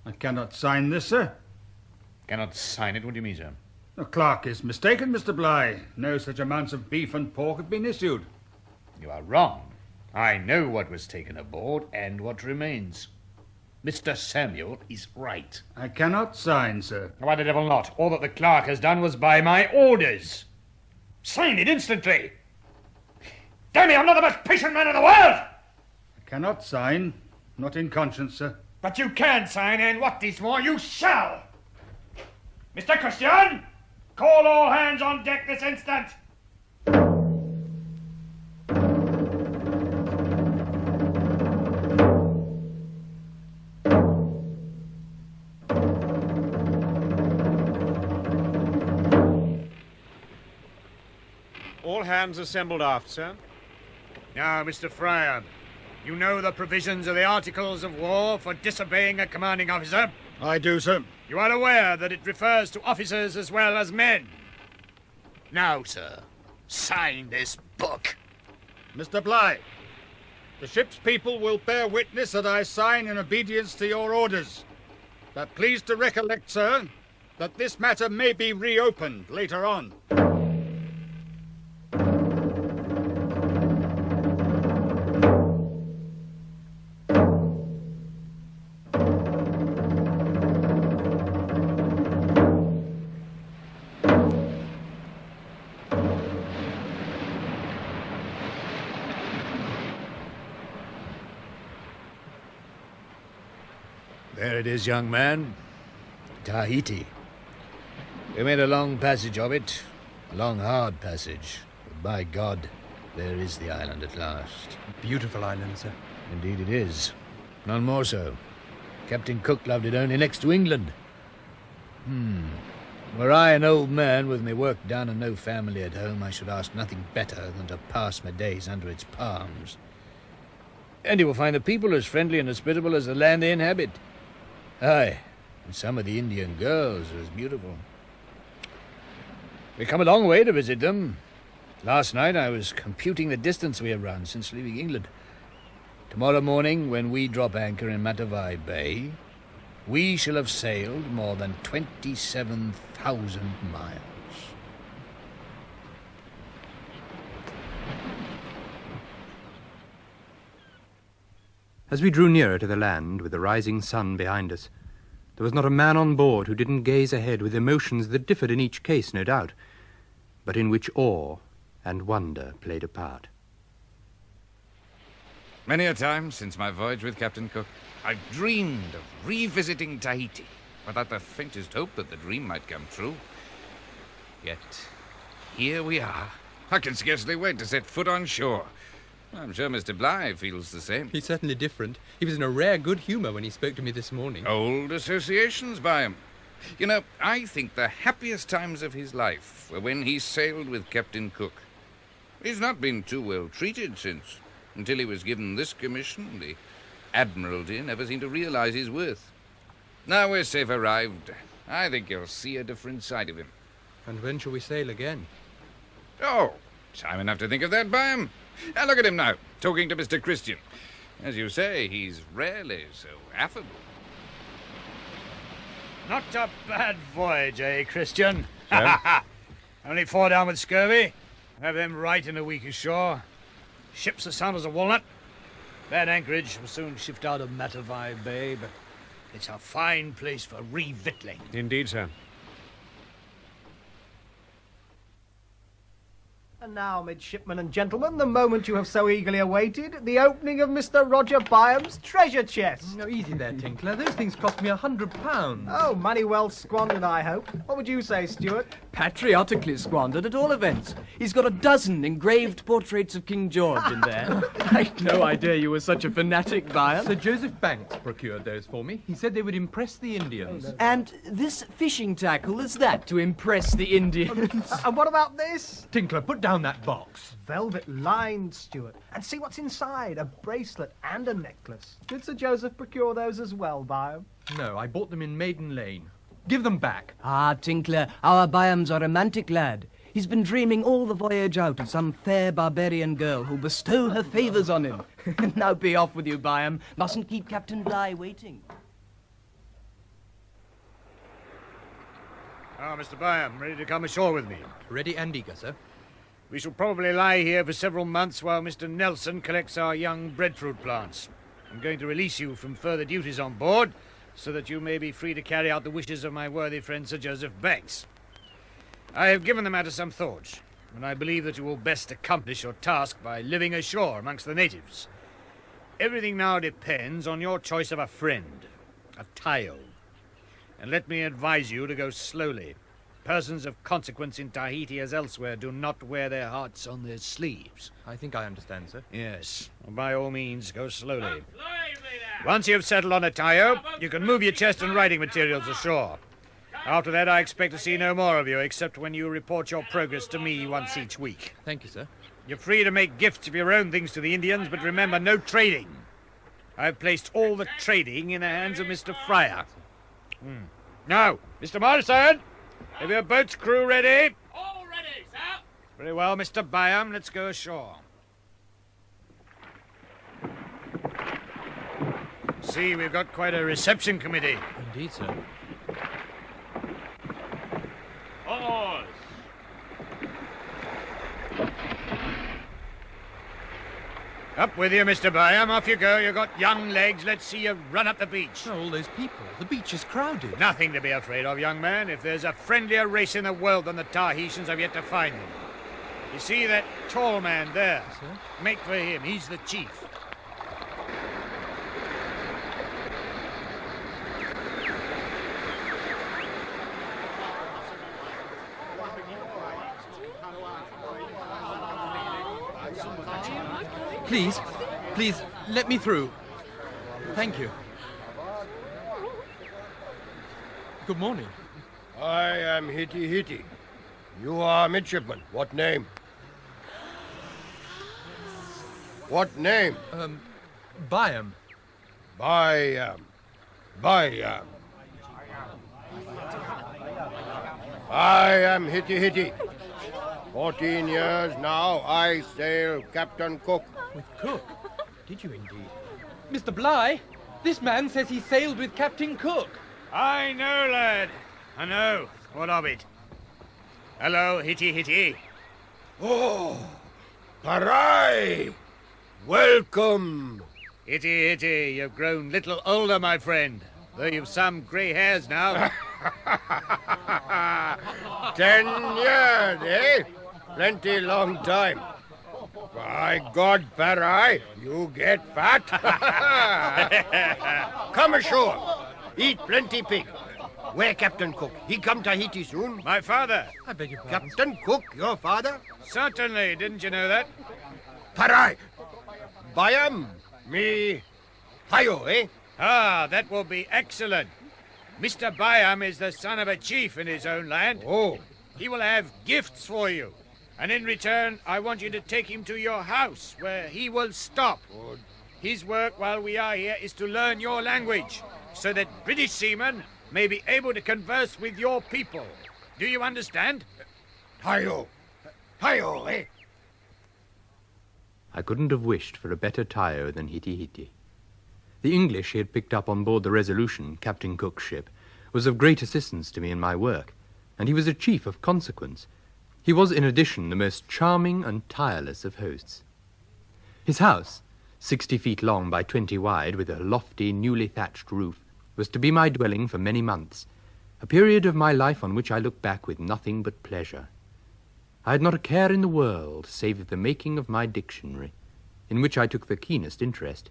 Speaker 8: I cannot sign this, sir.
Speaker 5: Cannot sign it? What do you mean, sir?
Speaker 8: The clerk is mistaken, Mr. Bligh. No such amounts of beef and pork have been issued.
Speaker 5: You are wrong. I know what was taken aboard and what remains. Mr. Samuel is right.
Speaker 8: I cannot sign, sir.
Speaker 5: Why the devil not? All that the clerk has done was by my orders. Sign it instantly.
Speaker 12: Damn me, I'm not the most patient man in the world!
Speaker 8: I cannot sign. Not in conscience, sir.
Speaker 12: But you can sign, and what is more, you shall! Mr. Christian, call all hands on deck this instant!
Speaker 6: All hands assembled aft, sir.
Speaker 5: Now, Mr. Fryer, you know the provisions of the Articles of War for disobeying a commanding officer?
Speaker 8: I do, sir.
Speaker 5: You are aware that it refers to officers as well as men. Now, sir, sign this book.
Speaker 8: Mr. Bligh, the ship's people will bear witness that I sign in obedience to your orders. But please to recollect, sir, that this matter may be reopened later on.
Speaker 5: There it is, young man. Tahiti. We made a long passage of it. A long, hard passage. But by God, there is the island at last.
Speaker 3: Beautiful island, sir.
Speaker 5: Indeed it is. None more so. Captain Cook loved it only next to England. Were I an old man with me work done and no family at home, I should ask nothing better than to pass my days under its palms. And you will find the people as friendly and hospitable as the land they inhabit. Aye, and some of the Indian girls are as beautiful. We come a long way to visit them. Last night I was computing the distance we have run since leaving England. Tomorrow morning, when we drop anchor in Matavai Bay, we shall have sailed more than 27,000 miles.
Speaker 3: As we drew nearer to the land, with the rising sun behind us, there was not a man on board who didn't gaze ahead with emotions that differed in each case, no doubt, but in which awe and wonder played a part.
Speaker 16: Many a time since my voyage with Captain Cook, I've dreamed of revisiting Tahiti, without the faintest hope that the dream might come true. Yet, here we are. I can scarcely wait to set foot on shore. I'm sure Mr. Bligh feels the same.
Speaker 20: He's certainly different. He was in a rare good humour when he spoke to me this morning.
Speaker 16: Old associations, Byam. You know, I think the happiest times of his life were when he sailed with Captain Cook. He's not been too well treated since. Until he was given this commission, the Admiralty never seemed to realize his worth. Now we're safe arrived, I think you'll see a different side of him.
Speaker 3: And when shall we sail again?
Speaker 16: Oh, time enough to think of that, Byam. Now look at him now, talking to Mr. Christian. As you say, he's rarely so affable.
Speaker 5: Not a bad voyage, eh, Christian?
Speaker 16: Yeah.
Speaker 5: Only 4 down with scurvy. Have them right in a week ashore. Ship's as sound as a walnut. Bad anchorage will soon shift out of Matavai Bay, but it's a fine place for revictualling.
Speaker 6: Indeed, sir.
Speaker 17: And now, midshipmen and gentlemen, the moment you have so eagerly awaited, the opening of Mr. Roger Byam's treasure chest.
Speaker 3: No, easy there, Tinkler. Those things cost me £100.
Speaker 17: Oh, money well squandered, I hope. What would you say, Stewart?
Speaker 18: Patriotically squandered, at all events. He's got a dozen engraved portraits of King George in there. I'd no idea you were such a fanatic, Byam.
Speaker 3: Sir Joseph Banks procured those for me. He said they would impress the Indians.
Speaker 18: And this fishing tackle is that to impress the Indians.
Speaker 17: And what about this?
Speaker 3: Tinkler, put down that box.
Speaker 17: Velvet lined, Stewart. And see what's inside. A bracelet and a necklace. Did Sir Joseph procure those as well, Byam?
Speaker 3: No, I bought them in Maiden Lane. Give them back.
Speaker 18: Ah, Tinkler, our Byam's a romantic lad. He's been dreaming all the voyage out of some fair barbarian girl who'll bestow her favours on him. Now be off with you, Byam. Mustn't keep Captain Bligh waiting.
Speaker 5: Ah, Mr. Byam, ready to come ashore with me?
Speaker 3: Ready and eager, sir.
Speaker 5: We shall probably lie here for several months while Mr. Nelson collects our young breadfruit plants. I'm going to release you from further duties on board, so that you may be free to carry out the wishes of my worthy friend Sir Joseph Banks. I have given the matter some thought, and I believe that you will best accomplish your task by living ashore amongst the natives. Everything now depends on your choice of a friend, a tayo. And let me advise you to go slowly. Persons of consequence in Tahiti as elsewhere do not wear their hearts on their sleeves.
Speaker 3: I think I understand, sir.
Speaker 5: Yes, by all means, go slowly. Once you have settled on a tayo, you can move your chest and writing materials ashore. After that, I expect to see no more of you, except when you report your progress to me once each week.
Speaker 3: Thank you, sir.
Speaker 5: You're free to make gifts of your own things to the Indians, but remember, no trading. I've placed all the trading in the hands of Mr. Fryer. Now, Mr. Morrison, have your boat's crew ready?
Speaker 13: All ready, sir.
Speaker 5: Very well, Mr. Byam, let's go ashore. See, we've got quite a reception committee.
Speaker 3: Indeed, sir.
Speaker 12: Oars!
Speaker 5: Up with you, Mr. Byam. Off you go. You've got young legs. Let's see you run up the beach.
Speaker 3: Oh, all those people. The beach is crowded.
Speaker 5: Nothing to be afraid of, young man. If there's a friendlier race in the world than the Tahitians, I've yet to find them. You see that tall man there?
Speaker 3: Sir?
Speaker 5: Make for him. He's the chief.
Speaker 3: Please, let me through. Thank you. Good morning.
Speaker 9: I am Hitty Hitty. You are midshipman. What name? What name?
Speaker 3: Byam.
Speaker 9: Byam. Byam. I am Hitty Hitty. 14 years now I sail Captain Cook.
Speaker 3: With Cook? Did you indeed? Mr. Bligh, this man says he sailed with Captain Cook.
Speaker 5: I know, lad. I know. What of it? Hello, Hitty Hitty.
Speaker 9: Oh, Parai! Welcome!
Speaker 5: Hitty Hitty, you've grown little older, my friend. Though you've some grey hairs now.
Speaker 9: 10 years, eh? Plenty long time. By God, Parai, you get fat. Come ashore. Eat plenty pig. Where Captain Cook? He come Tahiti soon?
Speaker 5: My father.
Speaker 3: I beg your pardon.
Speaker 9: Captain Cook, your father?
Speaker 5: Certainly. Didn't you know that?
Speaker 9: Parai. Byam. Me. Hayo, eh?
Speaker 5: Ah, that will be excellent. Mr. Byam is the son of a chief in his own land.
Speaker 9: Oh.
Speaker 5: He will have gifts for you. And in return, I want you to take him to your house, where he will stop.
Speaker 9: Good.
Speaker 5: His work while we are here is to learn your language, so that British seamen may be able to converse with your people. Do you understand?
Speaker 9: Hayo. Hayo, eh?
Speaker 3: I couldn't have wished for a better tayo than Hitty Hitty. The English he had picked up on board the Resolution, Captain Cook's ship, was of great assistance to me in my work, and he was a chief of consequence. He was, in addition, the most charming and tireless of hosts. His house, 60 feet long by 20 wide, with a lofty, newly thatched roof, was to be my dwelling for many months, a period of my life on which I look back with nothing but pleasure. I had not a care in the world save the making of my dictionary, in which I took the keenest interest.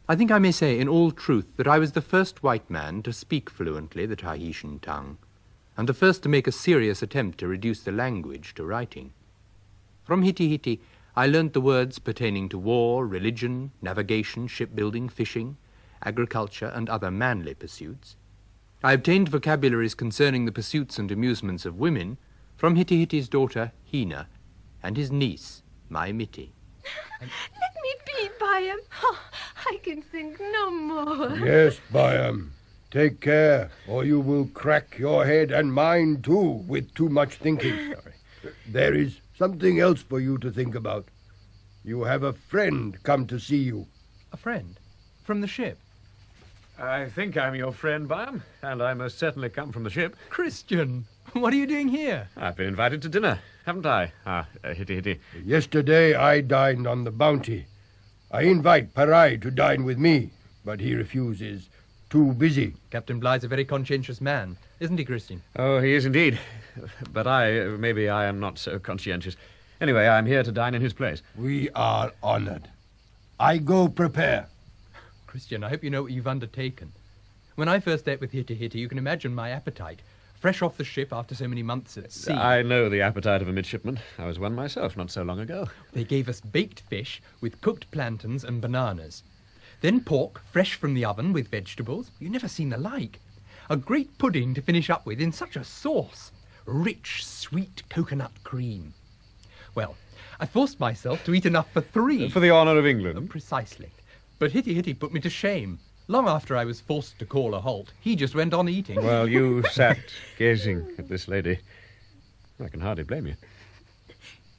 Speaker 3: I think I may say in all truth that I was the first white man to speak fluently the Tahitian tongue, and the first to make a serious attempt to reduce the language to writing. From Hitty Hitty I learnt the words pertaining to war, religion, navigation, shipbuilding, fishing, agriculture, and other manly pursuits. I obtained vocabularies concerning the pursuits and amusements of women from Hitty Hitty's daughter, Hina, and his niece, my Mitty.
Speaker 21: Let me be, Byam. Oh, I can think no more.
Speaker 9: Yes, Byam. Take care, or you will crack your head and mine too with too much thinking. There is something else for you to think about. You have a friend come to see you.
Speaker 3: A friend? From the ship?
Speaker 6: I think I'm your friend, Byam, and I most certainly come from the ship.
Speaker 3: Christian, what are you doing here?
Speaker 6: I've been invited to dinner, haven't I? Hitty Hitty.
Speaker 9: Yesterday I dined on the Bounty. I invite Parai to dine with me, but he refuses. Too busy.
Speaker 3: Captain Bligh's a very conscientious man, isn't he, Christian?
Speaker 6: Oh, he is indeed. But maybe I am not so conscientious. Anyway, I'm here to dine in his place.
Speaker 9: We are honored. I go prepare.
Speaker 20: Christian, I hope you know what you've undertaken. When I first ate with Hitty Hitty, you can imagine my appetite. Fresh off the ship after so many months at sea.
Speaker 6: I know the appetite of a midshipman. I was one myself not so long ago.
Speaker 20: They gave us baked fish with cooked plantains and bananas. Then pork, fresh from the oven with vegetables. You've never seen the like. A great pudding to finish up with in such a sauce. Rich, sweet coconut cream. Well, I forced myself to eat enough for 3.
Speaker 6: For the honour of England?
Speaker 20: Precisely. But Hitty Hitty put me to shame. Long after I was forced to call a halt, he just went on eating.
Speaker 6: Well, you sat gazing at this lady. I can hardly blame you.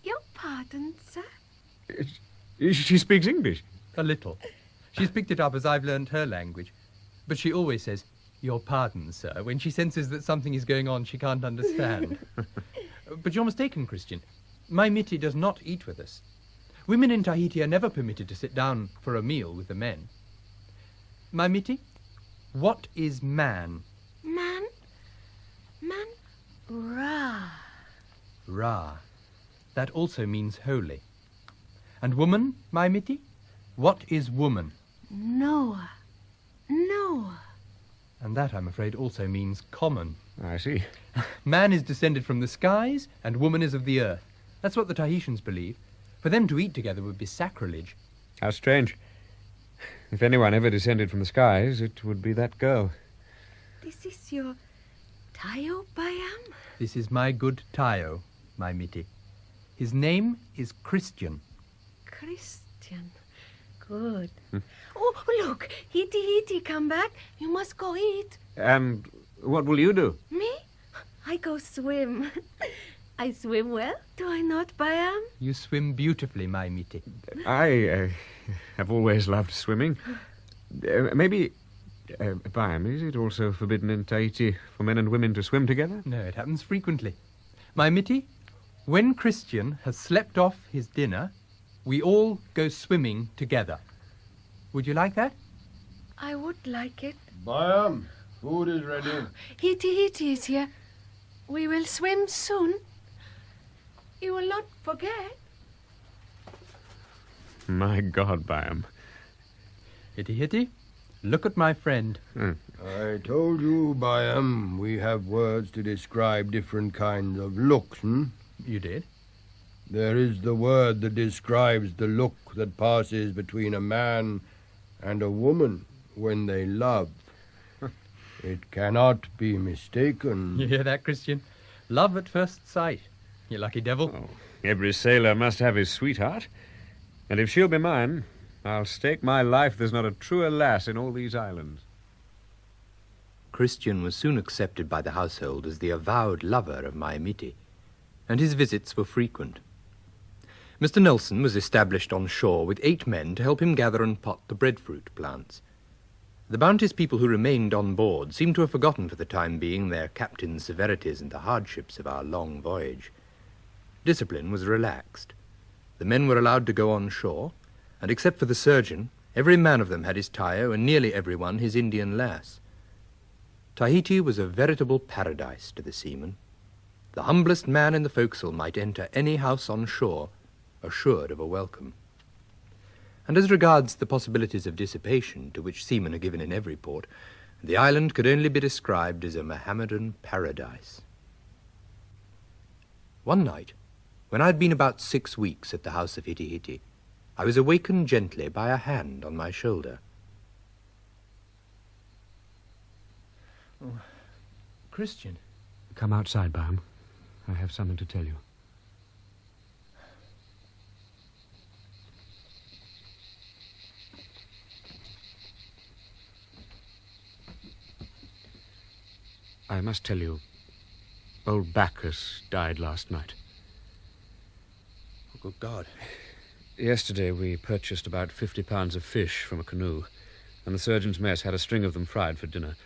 Speaker 21: Your pardon, sir?
Speaker 6: She speaks English?
Speaker 20: A little. She's picked it up as I've learned her language. But she always says, "Your pardon, sir," when she senses that something is going on she can't understand. But you're mistaken, Christian. My Mitty does not eat with us. Women in Tahiti are never permitted to sit down for a meal with the men. My Mitty, what is man?
Speaker 21: Man? Ra.
Speaker 20: Ra. That also means holy. And woman, my Mitty? What is woman?
Speaker 21: Noah.
Speaker 20: And that, I'm afraid, also means common.
Speaker 6: I see.
Speaker 20: Man is descended from the skies, and woman is of the earth. That's what the Tahitians believe. For them to eat together would be sacrilege.
Speaker 6: How strange. If anyone ever descended from the skies, it would be that girl.
Speaker 21: This is your Tayo, Byam?
Speaker 20: This is my good Tayo, my Mitty. His name is Christian.
Speaker 21: Christian. Good. Oh, look. Hitty, come back. You must go eat.
Speaker 6: And what will you do?
Speaker 21: Me? I go swim. I swim well, do I not, Byam?
Speaker 20: You swim beautifully, my Mitty.
Speaker 6: I have always loved swimming. Maybe, Byam, is it also forbidden in Tahiti for men and women to swim together?
Speaker 20: No, it happens frequently. My Mitty, when Christian has slept off his dinner, we all go swimming together. Would you like that?
Speaker 21: I would like it.
Speaker 9: Byam, food is ready.
Speaker 21: Hitty is here. We will swim soon. You will not forget.
Speaker 6: My God, Byam.
Speaker 20: Hitty, look at my friend.
Speaker 9: I told you, Byam, we have words to describe different kinds of looks,
Speaker 20: You did?
Speaker 9: There is the word that describes the look that passes between a man and a woman when they love. It cannot be mistaken.
Speaker 20: You hear that, Christian? Love at first sight. You lucky devil.
Speaker 6: Oh, every sailor must have his sweetheart. And if she'll be mine, I'll stake my life there's not a truer lass in all these islands.
Speaker 3: Christian was soon accepted by the household as the avowed lover of my Mitty, and his visits were frequent. Mr. Nelson was established on shore with 8 men to help him gather and pot the breadfruit plants. The Bounty's people who remained on board seemed to have forgotten for the time being their captain's severities and the hardships of our long voyage. Discipline was relaxed. The men were allowed to go on shore, and except for the surgeon, every man of them had his Tayo and nearly everyone his Indian lass. Tahiti was a veritable paradise to the seaman. The humblest man in the forecastle might enter any house on shore, assured of a welcome. And as regards the possibilities of dissipation to which seamen are given in every port, the island could only be described as a Mohammedan paradise. One night, when I had been about 6 weeks at the house of Hitty Hitty, I was awakened gently by a hand on my shoulder.
Speaker 20: Oh, Christian.
Speaker 6: Come outside, Byam. I have something to tell you. I must tell you, old Bacchus died last night.
Speaker 3: Oh, good God.
Speaker 6: Yesterday we purchased about 50 pounds of fish from a canoe, and the surgeon's mess had a string of them fried for dinner.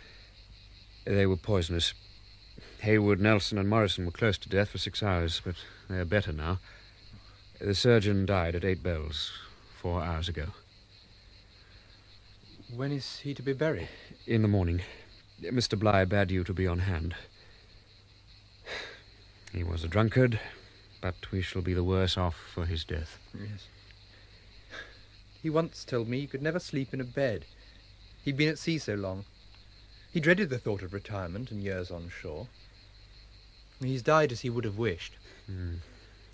Speaker 6: They were poisonous. Hayward, Ellison, and Morrison were close to death for 6 hours, but they are better now. The surgeon died at 8 bells, 4 hours ago.
Speaker 20: When is he to be buried?
Speaker 6: In the morning. Mr. Bligh bade you to be on hand. He was a drunkard, but we shall be the worse off for his death.
Speaker 20: Yes. He once told me he could never sleep in a bed. He'd been at sea so long. He dreaded the thought of retirement and years on shore. He's died as he would have wished.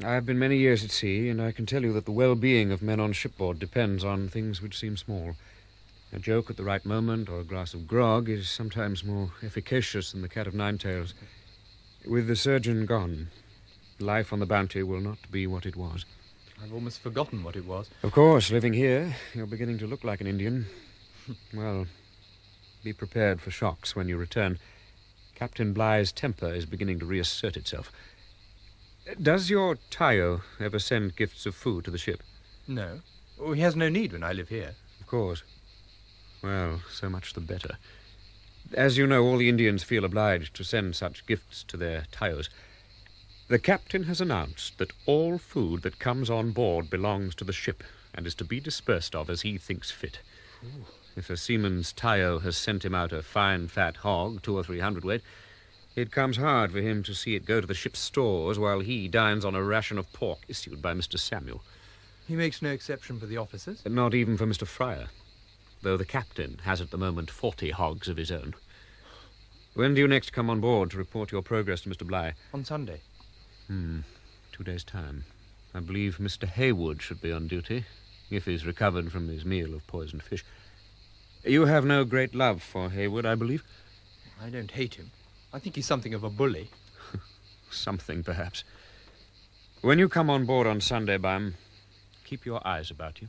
Speaker 6: I have been many years at sea, and I can tell you that the well-being of men on shipboard depends on things which seem small. A joke at the right moment or a glass of grog is sometimes more efficacious than the cat of nine tails. With the surgeon gone, life on the Bounty will not be what it was.
Speaker 20: I've almost forgotten what it was.
Speaker 6: Of course, living here, you're beginning to look like an Indian. Well, be prepared for shocks when you return. Captain Bligh's temper is beginning to reassert itself. Does your Tayo ever send gifts of food to the ship?
Speaker 20: No. Oh, he has no need when I live here.
Speaker 6: Of course. Well, so much the better. As you know, all the Indians feel obliged to send such gifts to their Tayos. The captain has announced that all food that comes on board belongs to the ship and is to be dispersed of as he thinks fit.
Speaker 20: Ooh.
Speaker 6: If a seaman's Tayo has sent him out a fine fat hog, 200 or 300 hundredweight, it comes hard for him to see it go to the ship's stores while he dines on a ration of pork issued by Mr. Samuel.
Speaker 20: He makes no exception for the officers?
Speaker 6: Not even for Mr. Fryer, though the captain has at the moment 40 hogs of his own. When do you next come on board to report your progress to Mr. Bligh?
Speaker 20: On Sunday.
Speaker 6: 2 days' time. I believe Mr. Hayward should be on duty, if he's recovered from his meal of poisoned fish. You have no great love for Hayward, I believe?
Speaker 20: I don't hate him. I think he's something of a bully.
Speaker 6: Something, perhaps. When you come on board on Sunday, Byam, keep your eyes about you.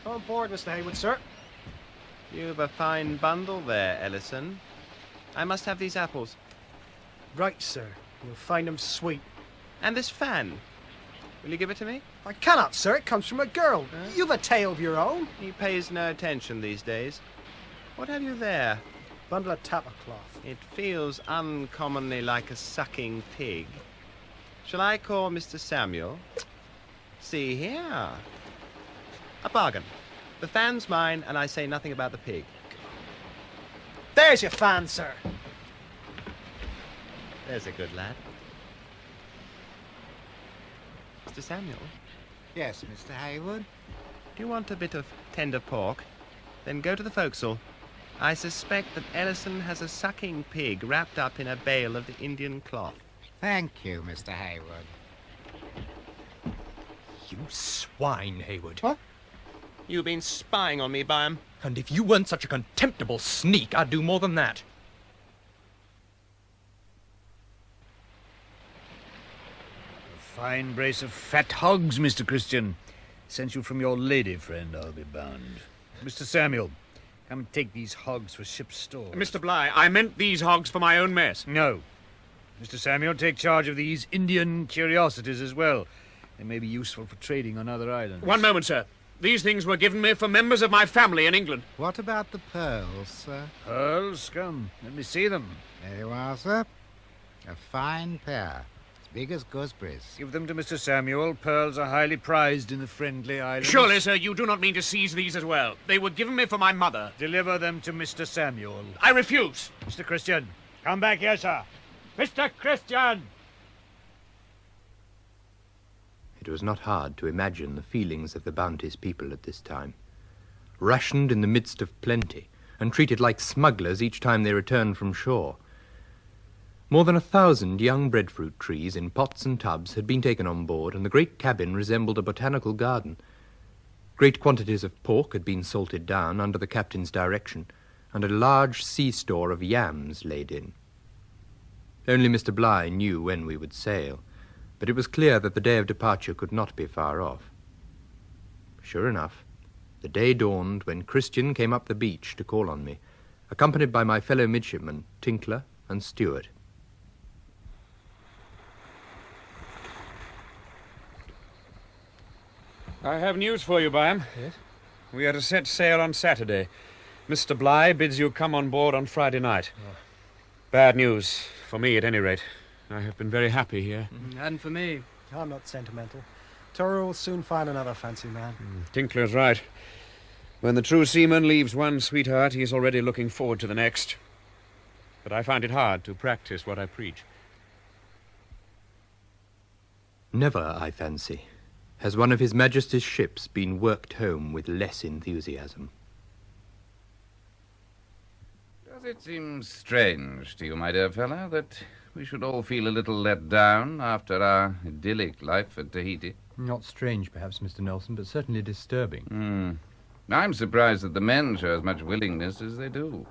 Speaker 17: On board, Mr. Hayward, sir.
Speaker 7: You've a fine bundle there, Ellison. I must have these apples.
Speaker 17: Right, sir. You'll find them sweet.
Speaker 7: And this fan. Will you give it to me?
Speaker 17: I cannot, sir. It comes from a girl. You've a tale of your own.
Speaker 7: He pays no attention these days. What have you there?
Speaker 17: Bundle of tapper cloth.
Speaker 7: It feels uncommonly like a sucking pig. Shall I call Mr. Samuel? See here. A bargain. The fan's mine, and I say nothing about the pig.
Speaker 17: There's your fan, sir.
Speaker 7: There's a good lad. Mr. Samuel?
Speaker 14: Yes, Mr. Hayward?
Speaker 7: Do you want a bit of tender pork? Then go to the forecastle. I suspect that Ellison has a sucking pig wrapped up in a bale of the Indian cloth.
Speaker 14: Thank you, Mr. Hayward.
Speaker 20: You swine, Hayward.
Speaker 17: What?
Speaker 7: You've been spying on me, Byam.
Speaker 20: And if you weren't such a contemptible sneak, I'd do more than that.
Speaker 5: A fine brace of fat hogs, Mr. Christian. Sent you from your lady friend, I'll be bound. Mr. Samuel, come take these hogs for ship's stores.
Speaker 6: Mr. Bligh, I meant these hogs for my own mess.
Speaker 5: No. Mr. Samuel, take charge of these Indian curiosities as well. They may be useful for trading on other islands.
Speaker 6: One moment, sir. These things were given me for members of my family in England.
Speaker 14: What about the pearls, sir?
Speaker 5: Pearls? Come, let me see them.
Speaker 14: There you are, sir. A fine pair. As big as gooseberries.
Speaker 5: Give them to Mr. Samuel. Pearls are highly prized in the Friendly Islands.
Speaker 6: Surely, sir, you do not mean to seize these as well. They were given me for my mother.
Speaker 5: Deliver them to Mr. Samuel.
Speaker 6: I refuse.
Speaker 5: Mr. Christian, come back here, sir. Mr. Christian!
Speaker 3: It was not hard to imagine the feelings of the Bounty's people at this time. Rationed in the midst of plenty, and treated like smugglers each time they returned from shore. More than 1,000 young breadfruit trees in pots and tubs had been taken on board, and the great cabin resembled a botanical garden. Great quantities of pork had been salted down under the captain's direction, and a large sea store of yams laid in. Only Mr. Bligh knew when we would sail, but it was clear that the day of departure could not be far off. Sure enough, the day dawned when Christian came up the beach to call on me, accompanied by my fellow midshipmen, Tinkler and Stewart.
Speaker 6: I have news for you, Byam.
Speaker 20: Yes?
Speaker 6: We are to set sail on Saturday. Mr. Bligh bids you come on board on Friday night.
Speaker 20: Oh.
Speaker 6: Bad news, for me at any rate. I have been very happy here.
Speaker 15: And for me.
Speaker 17: I'm not sentimental. Toro will soon find another fancy man.
Speaker 6: Tinkler's right. When the true seaman leaves one sweetheart, he is already looking forward to the next. But I find it hard to practice what I preach.
Speaker 3: Never, I fancy, has one of His Majesty's ships been worked home with less enthusiasm.
Speaker 16: Does it seem strange to you, my dear fellow, that we should all feel a little let down after our idyllic life at Tahiti?
Speaker 3: Not strange, perhaps, Mr. Nelson, but certainly disturbing.
Speaker 16: I'm surprised that the men show as much willingness as they do.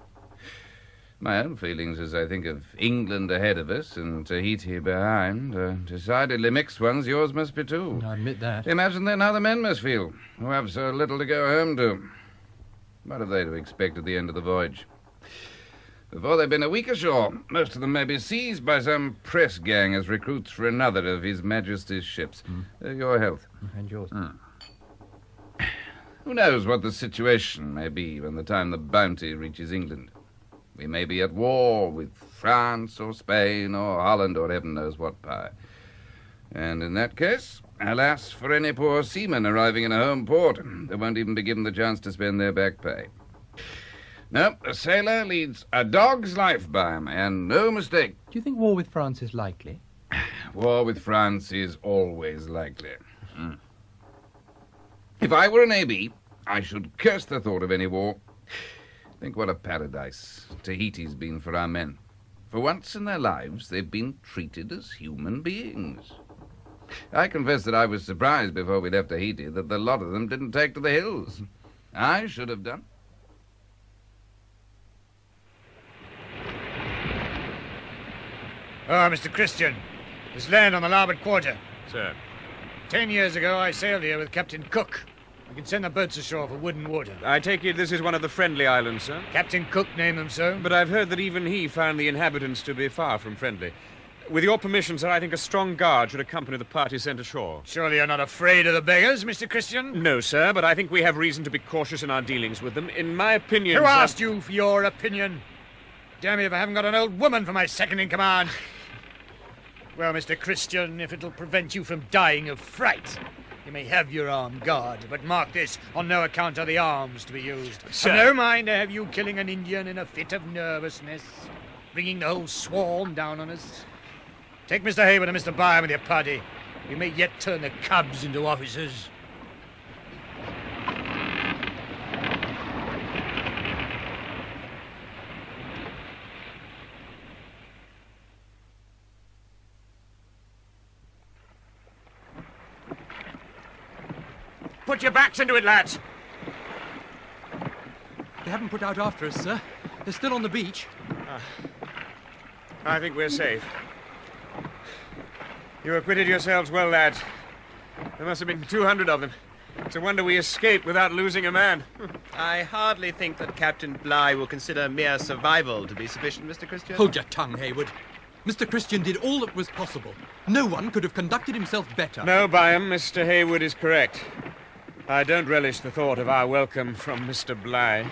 Speaker 16: My own feelings as I think of England ahead of us and Tahiti behind are decidedly mixed ones. Yours must be too.
Speaker 3: I admit that.
Speaker 16: Imagine then how the men must feel, who have so little to go home to. What have they to expect at the end of the voyage? Before they've been a week ashore, most of them may be seized by some press gang as recruits for another of His Majesty's ships. Your health.
Speaker 3: And yours.
Speaker 16: Who knows what the situation may be when the time the Bounty reaches England? We may be at war with France or Spain or Holland or heaven knows what power. And in that case, alas for any poor seaman arriving in a home port. They won't even be given the chance to spend their back pay. No, a sailor leads a dog's life, Byam, and no mistake.
Speaker 3: Do you think war with France is likely?
Speaker 16: War with France is always likely. If I were an AB, I should curse the thought of any war. Think what a paradise Tahiti's been for our men. For once in their lives, they've been treated as human beings. I confess that I was surprised before we left Tahiti that the lot of them didn't take to the hills. I should have done.
Speaker 5: Oh, Mr. Christian, there's land on the larboard quarter.
Speaker 6: Sir.
Speaker 5: 10 years ago, I sailed here with Captain Cook. We can send the boats ashore for wood and water.
Speaker 6: I take it this is one of the friendly islands, sir?
Speaker 5: Captain Cook named them so.
Speaker 6: But I've heard that even he found the inhabitants to be far from friendly. With your permission, sir, I think a strong guard should accompany the party sent ashore.
Speaker 5: Surely you're not afraid of the beggars, Mr. Christian?
Speaker 6: No, sir, but I think we have reason to be cautious in our dealings with them. In my opinion...
Speaker 5: Who asked you for your opinion? Damn me if I haven't got an old woman for my second in command. Well, Mr. Christian, if it'll prevent you from dying of fright, you may have your armed guard, but mark this, on no account are the arms to be used.
Speaker 6: Sir.
Speaker 5: No mind to have you killing an Indian in a fit of nervousness, bringing the whole swarm down on us. Take Mr. Hayward and Mr. Byam with your party. We may yet turn the cubs into officers.
Speaker 6: Put your backs into it, lads.
Speaker 20: They haven't put out after us, sir. They're still on the beach.
Speaker 6: I think we're safe. You acquitted yourselves well, lads. There must have been 200 of them. It's a wonder we escaped without losing a man.
Speaker 7: I hardly think that Captain Bligh will consider mere survival to be sufficient, Mr. Christian.
Speaker 20: Hold your tongue, Hayward. Mr. Christian did all that was possible. No one could have conducted himself better.
Speaker 6: No, Byam, Mr. Hayward is correct. I don't relish the thought of our welcome from Mr. Bligh.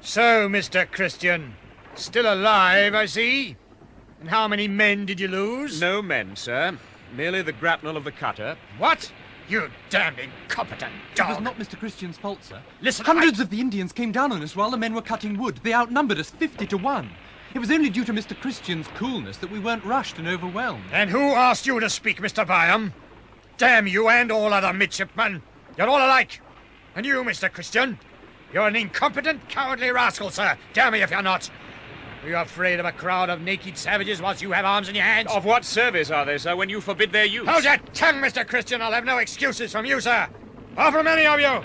Speaker 5: So, Mr. Christian, still alive, I see. And how many men did you lose?
Speaker 6: No men, sir. Merely the grapnel of the cutter.
Speaker 5: What? You damned incompetent dog.
Speaker 20: It was not Mr. Christian's fault, sir.
Speaker 5: Listen,
Speaker 20: Hundreds of the Indians came down on us while the men were cutting wood. They outnumbered us 50 to 1. It was only due to Mr. Christian's coolness that we weren't rushed and overwhelmed.
Speaker 5: And who asked you to speak, Mr. Byam? Damn you and all other midshipmen. You're all alike. And you, Mr. Christian, you're an incompetent, cowardly rascal, sir. Damn me if you're not. Are you afraid of a crowd of naked savages whilst you have arms in your hands?
Speaker 6: Of what service are they, sir, when you forbid their use?
Speaker 5: Hold your tongue, Mr. Christian. I'll have no excuses from you, sir. Or from any of you.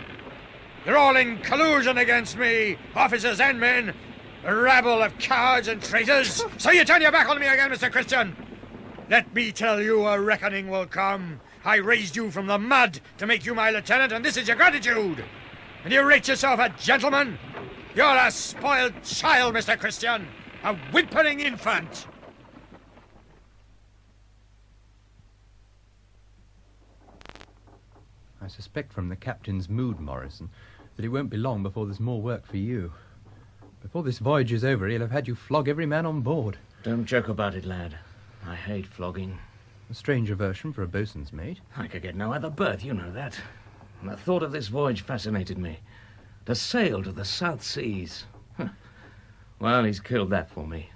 Speaker 5: You're all in collusion against me, officers and men. A rabble of cowards and traitors. So you turn your back on me again, Mr. Christian. Let me tell you, a reckoning will come. I raised you from the mud to make you my lieutenant, and this is your gratitude. And you rate yourself a gentleman? You're a spoiled child, Mr. Christian. A whimpering infant.
Speaker 3: I suspect from the captain's mood, Morrison, that it won't be long before there's more work for you.
Speaker 20: Before this voyage is over, he'll have had you flog every man on board.
Speaker 5: Don't joke about it, lad. I hate flogging.
Speaker 20: A strange aversion for a boatswain's mate.
Speaker 5: I could get no other berth, you know that. And the thought of this voyage fascinated me. To sail to the South Seas. Well, he's killed that for me.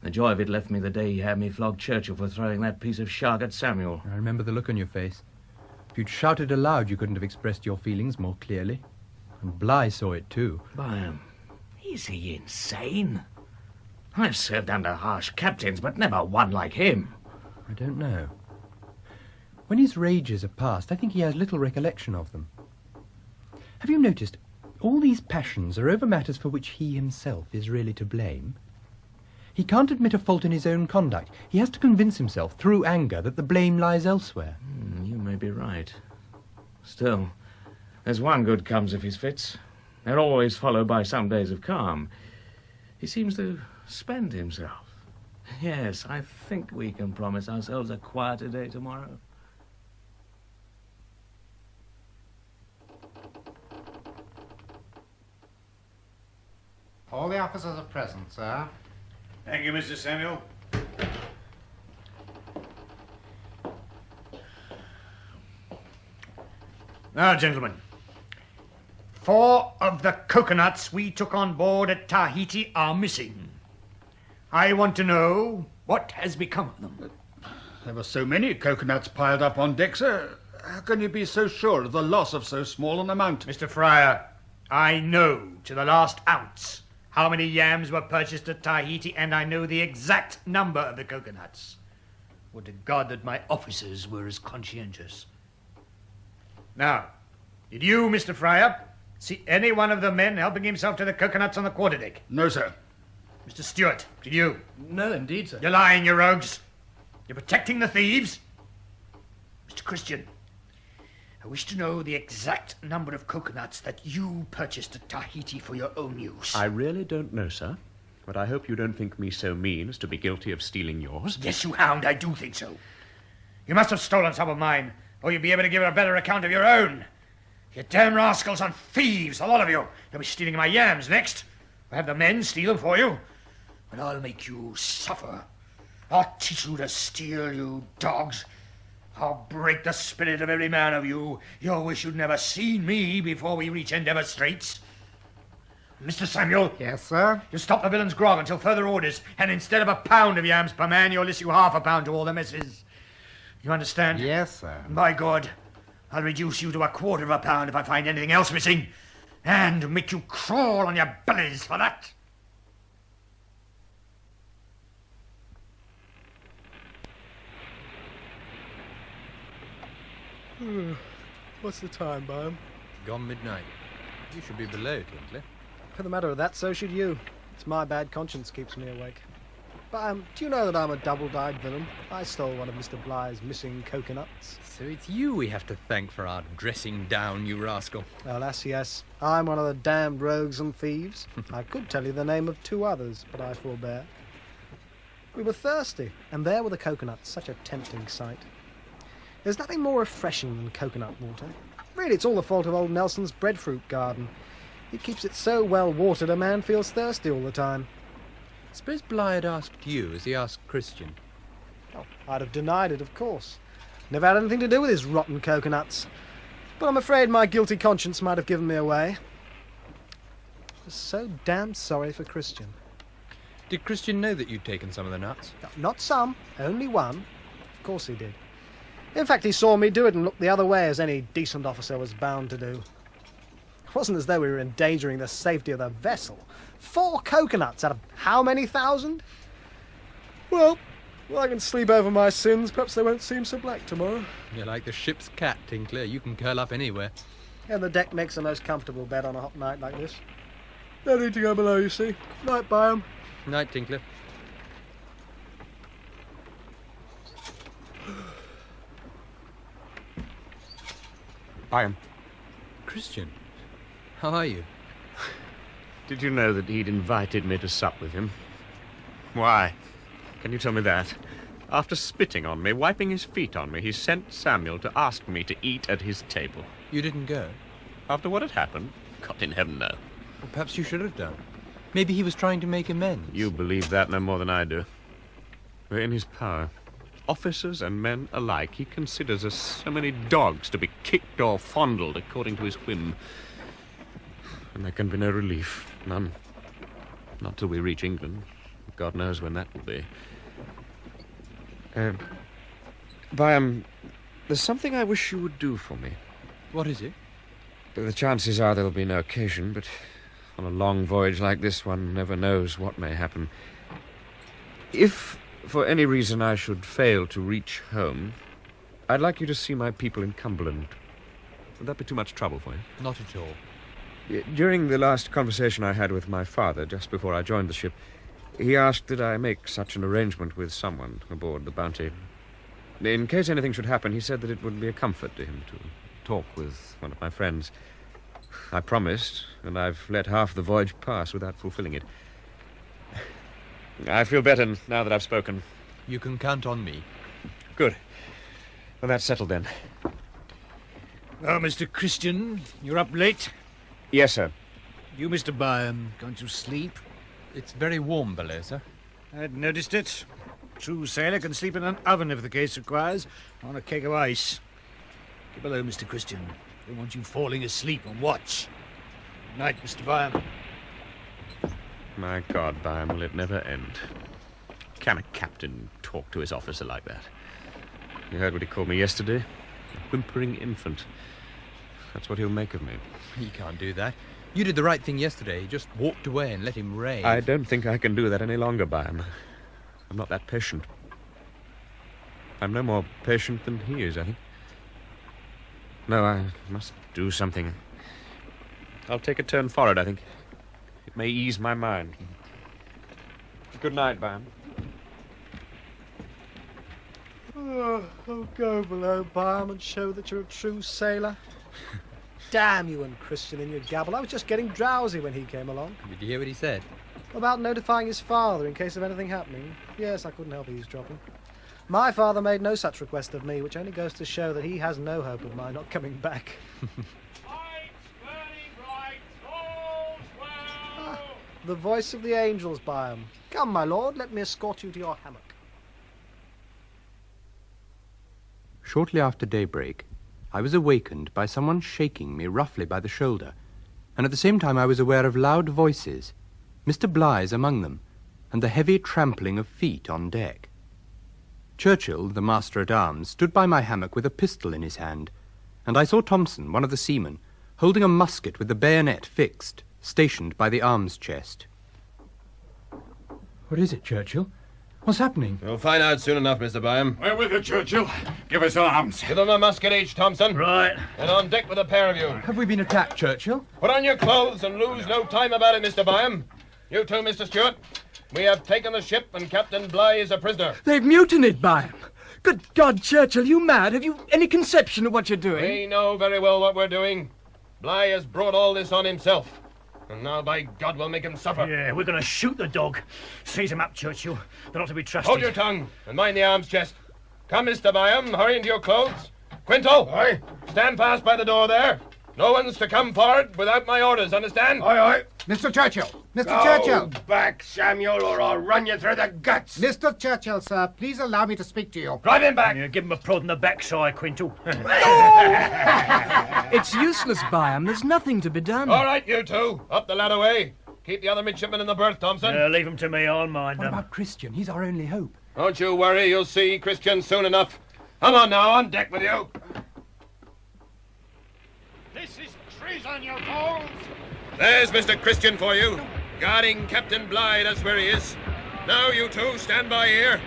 Speaker 5: The joy of it left me the day he had me flog Churchill for throwing that piece of shark at Samuel.
Speaker 20: I remember the look on your face. If you'd shouted aloud, you couldn't have expressed your feelings more clearly. And Bligh saw it too.
Speaker 5: Byam, is he insane? I've served under harsh captains, but never one like him.
Speaker 20: I don't know. When his rages are past, I think he has little recollection of them. Have you noticed, all these passions are over matters for which he himself is really to blame? He can't admit a fault in his own conduct. He has to convince himself, through anger, that the blame lies elsewhere.
Speaker 5: You may be right. Still, there's one good comes of his fits. They're always followed by some days of calm. He seems to spend himself. Yes, I think we can promise ourselves a quieter day tomorrow.
Speaker 14: All the officers are present, sir.
Speaker 12: Thank you, Mr. Samuel. Now, gentlemen, 4 of the coconuts we took on board at Tahiti are missing. I want to know what has become of them.
Speaker 8: There were so many coconuts piled up on deck, sir. How can you be so sure of the loss of so small an amount?
Speaker 12: Mr. Fryer, I know to the last ounce how many yams were purchased at Tahiti, and I know the exact number of the coconuts. Would to God that my officers were as conscientious. Now, did you, Mr. Fryer, see any one of the men helping himself to the coconuts on the quarterdeck?
Speaker 8: No, sir.
Speaker 12: Mr. Stewart, did you?
Speaker 10: No, indeed, sir.
Speaker 12: You're lying, you rogues. You're protecting the thieves. Mr. Christian, I wish to know the exact number of coconuts that you purchased at Tahiti for your own use.
Speaker 1: I really don't know, sir. But I hope you don't think me so mean as to be guilty of stealing yours.
Speaker 12: Yes, you hound, I do think so. You must have stolen some of mine, or you'd be able to give a better account of your own. You damn rascals and thieves, the lot of you. You'll be stealing my yams next. I'll have the men steal them for you. And I'll make you suffer. I'll teach you to steal, you dogs. I'll break the spirit of every man of you. You'll wish you'd never seen me before we reach Endeavour Straits. Mr. Samuel.
Speaker 14: Yes, sir?
Speaker 12: You stop the villain's grog until further orders, and instead of a pound of yams per man, you'll issue half a pound to all the messes. You understand?
Speaker 14: Yes, sir.
Speaker 12: By God, I'll reduce you to a quarter of a pound if I find anything else missing, and make you crawl on your bellies for that.
Speaker 17: What's the time, Byam?
Speaker 20: Gone midnight. You should be below, Tinkler.
Speaker 17: For the matter of that, so should you. It's my bad conscience keeps me awake. Byam, do you know that I'm a double-dyed villain? I stole one of Mr. Bligh's missing coconuts.
Speaker 20: So it's you we have to thank for our dressing down, you rascal.
Speaker 17: Alas, yes. I'm one of the damned rogues and thieves. I could tell you the name of 2 others, but I forbear. We were thirsty, and there were the coconuts, such a tempting sight. There's nothing more refreshing than coconut water. Really, it's all the fault of old Nelson's breadfruit garden. He keeps it so well watered a man feels thirsty all the time.
Speaker 20: Suppose Bligh had asked you as he asked Christian.
Speaker 17: Oh, I'd have denied it, of course. Never had anything to do with his rotten coconuts. But I'm afraid my guilty conscience might have given me away. I was so damned sorry for Christian.
Speaker 20: Did Christian know that you'd taken some of the nuts?
Speaker 17: No, not some, only one. Of course he did. In fact, he saw me do it and looked the other way, as any decent officer was bound to do. It wasn't as though we were endangering the safety of the vessel. 4 coconuts out of how many thousand? Well, I can sleep over my sins. Perhaps they won't seem so black tomorrow.
Speaker 20: You're like the ship's cat, Tinkler. You can curl up anywhere.
Speaker 17: And the deck makes the most comfortable bed on a hot night like this. No need to go below, you see. Night, Byam.
Speaker 20: Night, Tinkler.
Speaker 1: Byam.
Speaker 20: Christian, how are you?
Speaker 1: Did you know that he'd invited me to sup with him? Why? Can you tell me that? After spitting on me, wiping his feet on me, he sent Samuel to ask me to eat at his table.
Speaker 20: You didn't go?
Speaker 1: After what had happened? God in heaven, no.
Speaker 20: Well, perhaps you should have done. Maybe he was trying to make amends.
Speaker 1: You believe that no more than I do. We're in his power. Officers and men alike, he considers us so many dogs to be kicked or fondled according to his whim. And there can be no relief. None. Not till we reach England. God knows when that will be. Byam, there's something I wish you would do for me.
Speaker 20: What is it?
Speaker 6: The chances are there'll be no occasion, but on a long voyage like this, one never knows what may happen. If, for any reason, I should fail to reach home, I'd like you to see my people in Cumberland. Would that be too much trouble for you?
Speaker 20: Not at all.
Speaker 6: During the last conversation I had with my father, just before I joined the ship, he asked that I make such an arrangement with someone aboard the Bounty. In case anything should happen, he said that it would be a comfort to him to talk with one of my friends. I promised, and I've let half the voyage pass without fulfilling it. I feel better now that I've spoken.
Speaker 20: You can count on me.
Speaker 6: Good. Well, that's settled then.
Speaker 5: Oh, Mr. Christian, you're up late?
Speaker 6: Yes, sir.
Speaker 5: You, Mr. Byam, going to sleep?
Speaker 20: It's very warm below, sir.
Speaker 5: I'd noticed it. True sailor can sleep in an oven if the case requires, on a cake of ice. Get below, Mr. Christian. Don't want you falling asleep on watch. Good night, Mr. Byam.
Speaker 1: My God, Byam, will it never end? Can a captain talk to his officer like that? You heard what he called me yesterday? A whimpering infant. That's what he'll make of me.
Speaker 20: He can't do that. You did the right thing yesterday. You just walked away and let him rave.
Speaker 1: I don't think I can do that any longer, Byam. I'm not that patient. I'm no more patient than he is, I think. No, I must do something. I'll take a turn forward, I think. It may ease my mind. Good night, Byam.
Speaker 17: Oh, go below, Byam, and show that you're a true sailor. Damn you and Christian in your gabble. I was just getting drowsy when he came along.
Speaker 20: Did you hear what he said?
Speaker 17: About notifying his father in case of anything happening. Yes, I couldn't help eavesdropping. My father made no such request of me, which only goes to show that he has no hope of my not coming back. The voice of the angels, Byam. Come, my lord, let me escort you to your hammock.
Speaker 3: Shortly after daybreak, I was awakened by someone shaking me roughly by the shoulder, and at the same time I was aware of loud voices, Mr. Bligh's among them, and the heavy trampling of feet on deck. Churchill, the master-at-arms, stood by my hammock with a pistol in his hand, and I saw Thompson, one of the seamen, holding a musket with the bayonet fixed, stationed by the arms chest.
Speaker 20: What is it, Churchill? What's happening?
Speaker 19: You'll find out soon enough, Mr. Byam.
Speaker 12: We're with you, Churchill. Give us arms.
Speaker 19: Give them a musket each, Thompson.
Speaker 5: Right.
Speaker 19: And on deck with a pair of you.
Speaker 20: Have we been attacked, Churchill?
Speaker 19: Put on your clothes and lose no time about it, Mr. Byam. You too, Mr. Stewart. We have taken the ship and Captain Bligh is a prisoner.
Speaker 18: They've mutinied, Byam. Good God, Churchill, you mad? Have you any conception of what you're doing?
Speaker 19: We know very well what we're doing. Bligh has brought all this on himself. And now, by God, we'll make him suffer.
Speaker 5: Yeah, we're going to shoot the dog. Seize him up, Churchill. They're not to be trusted.
Speaker 19: Hold your tongue and mind the arms chest. Come, Mr. Byam, hurry into your clothes. Quinto,
Speaker 9: Aye.
Speaker 19: Stand fast by the door there. No one's to come forward without my orders, understand?
Speaker 9: Aye, aye.
Speaker 14: Mr. Churchill! Mr.
Speaker 9: Go
Speaker 14: Churchill!
Speaker 9: back, Samuel, or I'll run you through the guts.
Speaker 14: Mr. Churchill, sir, please allow me to speak to you.
Speaker 19: Drive him back!
Speaker 5: Yeah, give him a prod in the backside, Quinto.
Speaker 18: It's useless, Byam. There's nothing to be done.
Speaker 19: All right, you two. Up the ladder way. Keep the other midshipmen in the berth, Thompson.
Speaker 5: Leave him to me. I'll mind
Speaker 20: What
Speaker 5: them.
Speaker 20: about Christian? He's our only hope.
Speaker 19: Don't you worry. You'll see Christian soon enough. Come on now, on deck with you.
Speaker 12: This is treason, you fools!
Speaker 19: There's Mr. Christian for you. Guarding Captain Bligh, that's where he is. Now, you two, stand by here.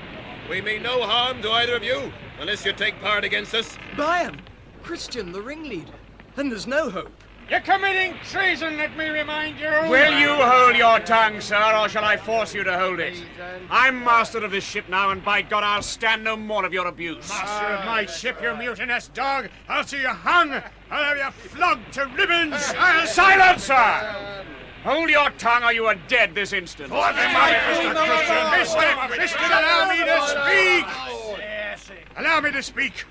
Speaker 19: We mean no harm to either of you, unless you take part against us.
Speaker 18: Byam! Christian, the ringleader. Then there's no hope.
Speaker 12: You're committing treason, let me remind you!
Speaker 1: Will you hold your tongue, sir, or shall I force you to hold it? I'm master of this ship now, and by God, I'll stand no more of your abuse.
Speaker 12: Master of my ship, you mutinous dog! I'll see you hung! I'll have you flogged to ribbons!
Speaker 1: Silence, sir! Hold your tongue, or you are dead this instant.
Speaker 12: Mister, allow me to speak! Allow me to speak.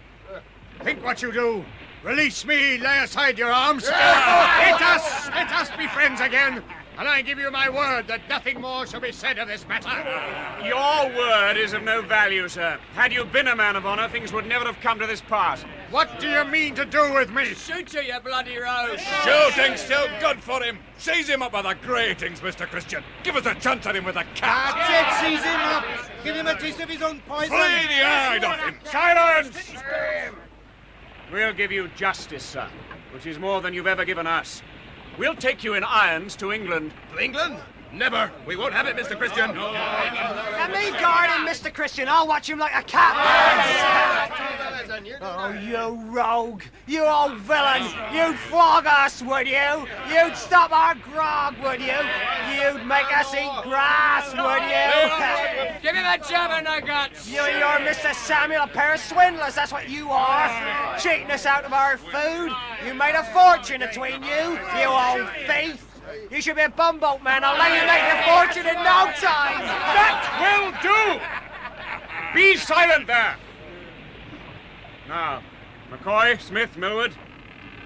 Speaker 12: Think what you do. Release me, lay aside your arms. Let us be friends again. And I give you my word that nothing more shall be said of this matter.
Speaker 1: Your word is of no value, sir. Had you been a man of honour, things would never have come to this pass.
Speaker 12: What do you mean to do with me?
Speaker 15: Shoot you, you bloody rose!
Speaker 2: Shooting's still good for him. Seize him up by the gratings, Mr. Christian. Give us a chance at him with a cat.
Speaker 14: That's it, seize him up. Give him a taste of his own poison.
Speaker 2: Flay the hide off him.
Speaker 1: Silence! We'll give you justice, sir, which is more than you've ever given us. We'll take you in irons to England.
Speaker 19: To England? Never. We won't have it, Mr. Christian.
Speaker 22: Let me guard him, Mr. Christian. I'll watch him like a cat. Oh, you rogue. You old villain. You'd flog us, would you? You'd stop our grog, would you? You'd make us eat grass, would you?
Speaker 15: Give him a jab in the guts!
Speaker 22: You're Mr. Samuel, a pair of swindlers, that's what you are. Cheating us out of our food. You made a fortune between you old thief. You should be a bumboat man. I'll let you make your fortune in no time.
Speaker 1: That will do! Be silent there! Now, McCoy, Smith, Millward,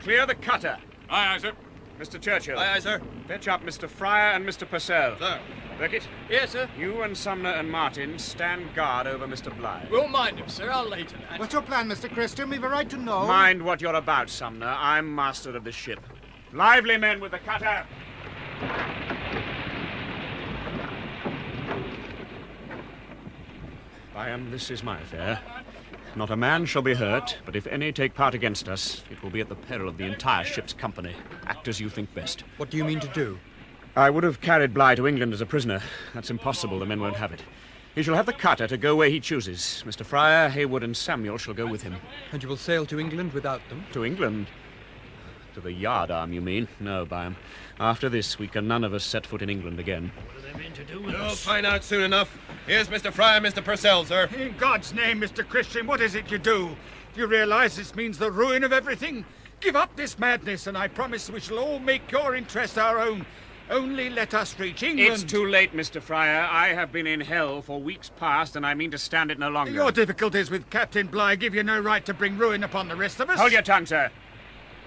Speaker 1: clear the cutter.
Speaker 2: Aye, aye, sir.
Speaker 1: Mr. Churchill.
Speaker 19: Aye, aye, sir.
Speaker 1: Fetch up Mr. Fryer and Mr. Purcell.
Speaker 19: Sir.
Speaker 1: Beckett.
Speaker 15: Yes, sir.
Speaker 1: You and Sumner and Martin stand guard over Mr. Bligh.
Speaker 15: Won't mind him, sir. I'll lay to that.
Speaker 14: What's your plan, Mr. Christian? We've a right to know.
Speaker 1: Mind what you're about, Sumner. I'm master of the ship. Lively, men, with the cutter. Byam, this is my affair. Not a man shall be hurt, but if any take part against us, it will be at the peril of the entire ship's company. Act as you think best.
Speaker 3: What do you mean to do?
Speaker 1: I would have carried Bligh to England as a prisoner. That's impossible. The men won't have it. He shall have the cutter to go where he chooses. Mr. Fryer, Hayward, and Samuel shall go with him.
Speaker 3: And you will sail to England without them?
Speaker 1: To England? To the yardarm, you mean? No, Byam. After this, we can none of us set foot in England again.
Speaker 19: What do they mean to do with us? You'll find out soon enough. Here's Mr. Fryer, Mr. Purcell, sir.
Speaker 12: In God's name, Mr. Christian, what is it you do? Do you realize this means the ruin of everything? Give up this madness, and I promise we shall all make your interest our own. Only let us reach England.
Speaker 1: It's too late, Mr. Fryer. I have been in hell for weeks past, and I mean to stand it no longer.
Speaker 12: Your difficulties with Captain Bligh give you no right to bring ruin upon the rest of us.
Speaker 1: Hold your tongue, sir.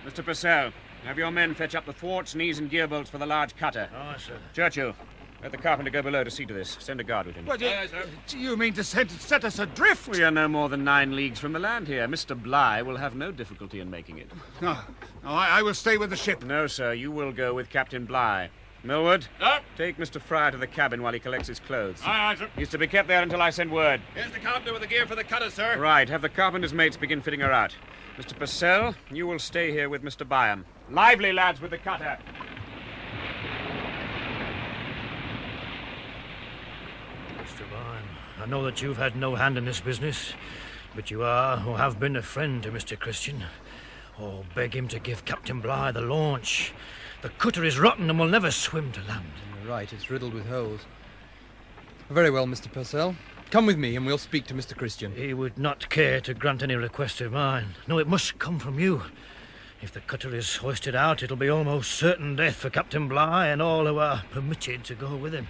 Speaker 1: Mr. Purcell, have your men fetch up the thwarts, knees, and gear bolts for the large cutter.
Speaker 5: Aye, sir.
Speaker 1: Churchill, let the carpenter go below to see to this. Send a guard with him.
Speaker 12: What, you mean to set us adrift?
Speaker 1: We are no more than 9 leagues from the land here. Mr. Bligh will have no difficulty in making it.
Speaker 12: No, I will stay with the ship.
Speaker 1: No, sir, you will go with Captain Bligh. Millward, take Mr. Fryer to the cabin while he collects his clothes.
Speaker 12: Aye, aye, sir.
Speaker 1: He's to be kept there until I send word.
Speaker 19: Here's the carpenter with the gear for the cutter, sir.
Speaker 1: Right, have the carpenter's mates begin fitting her out. Mr. Purcell, you will stay here with Mr. Byam. Lively, lads, with the cutter.
Speaker 5: Mr. Byam, I know that you've had no hand in this business, but you are, or have been, a friend to Mr. Christian. Oh, beg him to give Captain Bligh the launch. The cutter is rotten and will never swim to land.
Speaker 3: You're right, it's riddled with holes. Very well, Mr. Purcell. Come with me and we'll speak to Mr. Christian.
Speaker 5: He would not care to grant any request of mine. No, it must come from you. If the cutter is hoisted out, it'll be almost certain death for Captain Bligh and all who are permitted to go with him.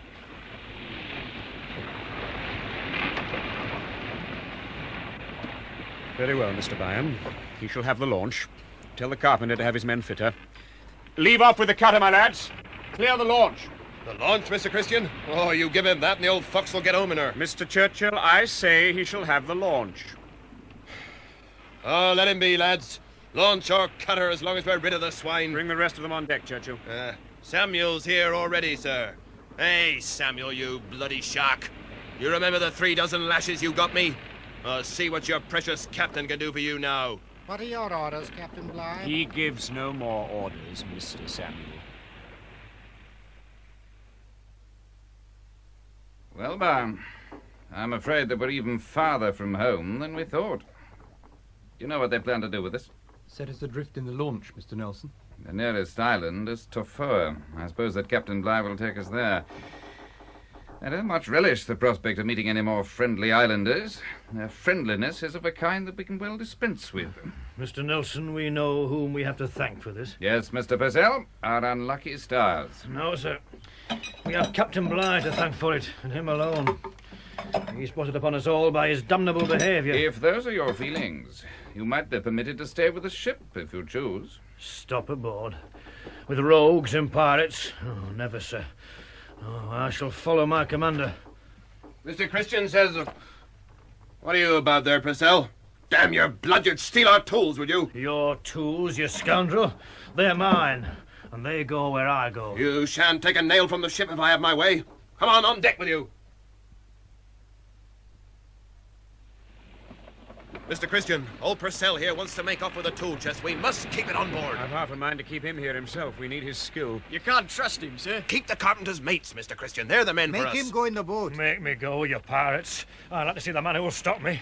Speaker 1: Very well, Mr. Byam. He shall have the launch. Tell the carpenter to have his men fit her. Leave off with the cutter, my lads. Clear the launch.
Speaker 19: The launch, Mr. Christian? Oh, you give him that and the old fox will get home in her.
Speaker 1: Mr. Churchill, I say he shall have the launch.
Speaker 19: Oh, let him be, lads. Launch or cutter as long as we're rid of the swine.
Speaker 1: Bring the rest of them on deck, Churchill.
Speaker 19: Samuel's here already, sir. Hey, Samuel, you bloody shark. You remember the 36 lashes you got me? See what your precious captain can do for you now.
Speaker 14: What are your orders, Captain Bligh?
Speaker 1: He gives no more orders, Mr. Samuel.
Speaker 16: Well, Byam, I'm afraid that we're even farther from home than we thought. Do you know what they plan to do with us?
Speaker 3: Set us adrift in the launch, Mr. Nelson.
Speaker 16: The nearest island is Tofoa. I suppose that Captain Bligh will take us there. I don't much relish the prospect of meeting any more friendly islanders. Their friendliness is of a kind that we can well dispense with.
Speaker 5: Mr. Nelson, we know whom we have to thank for this.
Speaker 16: Yes, Mr. Purcell, our unlucky stars.
Speaker 5: No, sir. We have Captain Bligh to thank for it, and him alone. He's brought it upon us all by his damnable behaviour.
Speaker 16: If those are your feelings, you might be permitted to stay with the ship if you choose.
Speaker 5: Stop aboard. With rogues and pirates? Oh, never, sir. Oh, I shall follow my commander.
Speaker 19: Mr. Christian says... What are you about there, Purcell? Damn your blood, you'd steal our tools, would you?
Speaker 5: Your tools, you scoundrel? They're mine, and they go where I go.
Speaker 19: You shan't take a nail from the ship if I have my way. Come on deck with you. Mr. Christian, old Purcell here wants to make off with a tool chest. We must keep it on board.
Speaker 6: I've half a mind to keep him here himself. We need his skill.
Speaker 15: You can't trust him, sir.
Speaker 19: Keep the carpenter's mates, Mr. Christian. They're the men for us.
Speaker 14: Make him go in the boat.
Speaker 5: Make me go, you pirates. I'd like to see the man who will stop me.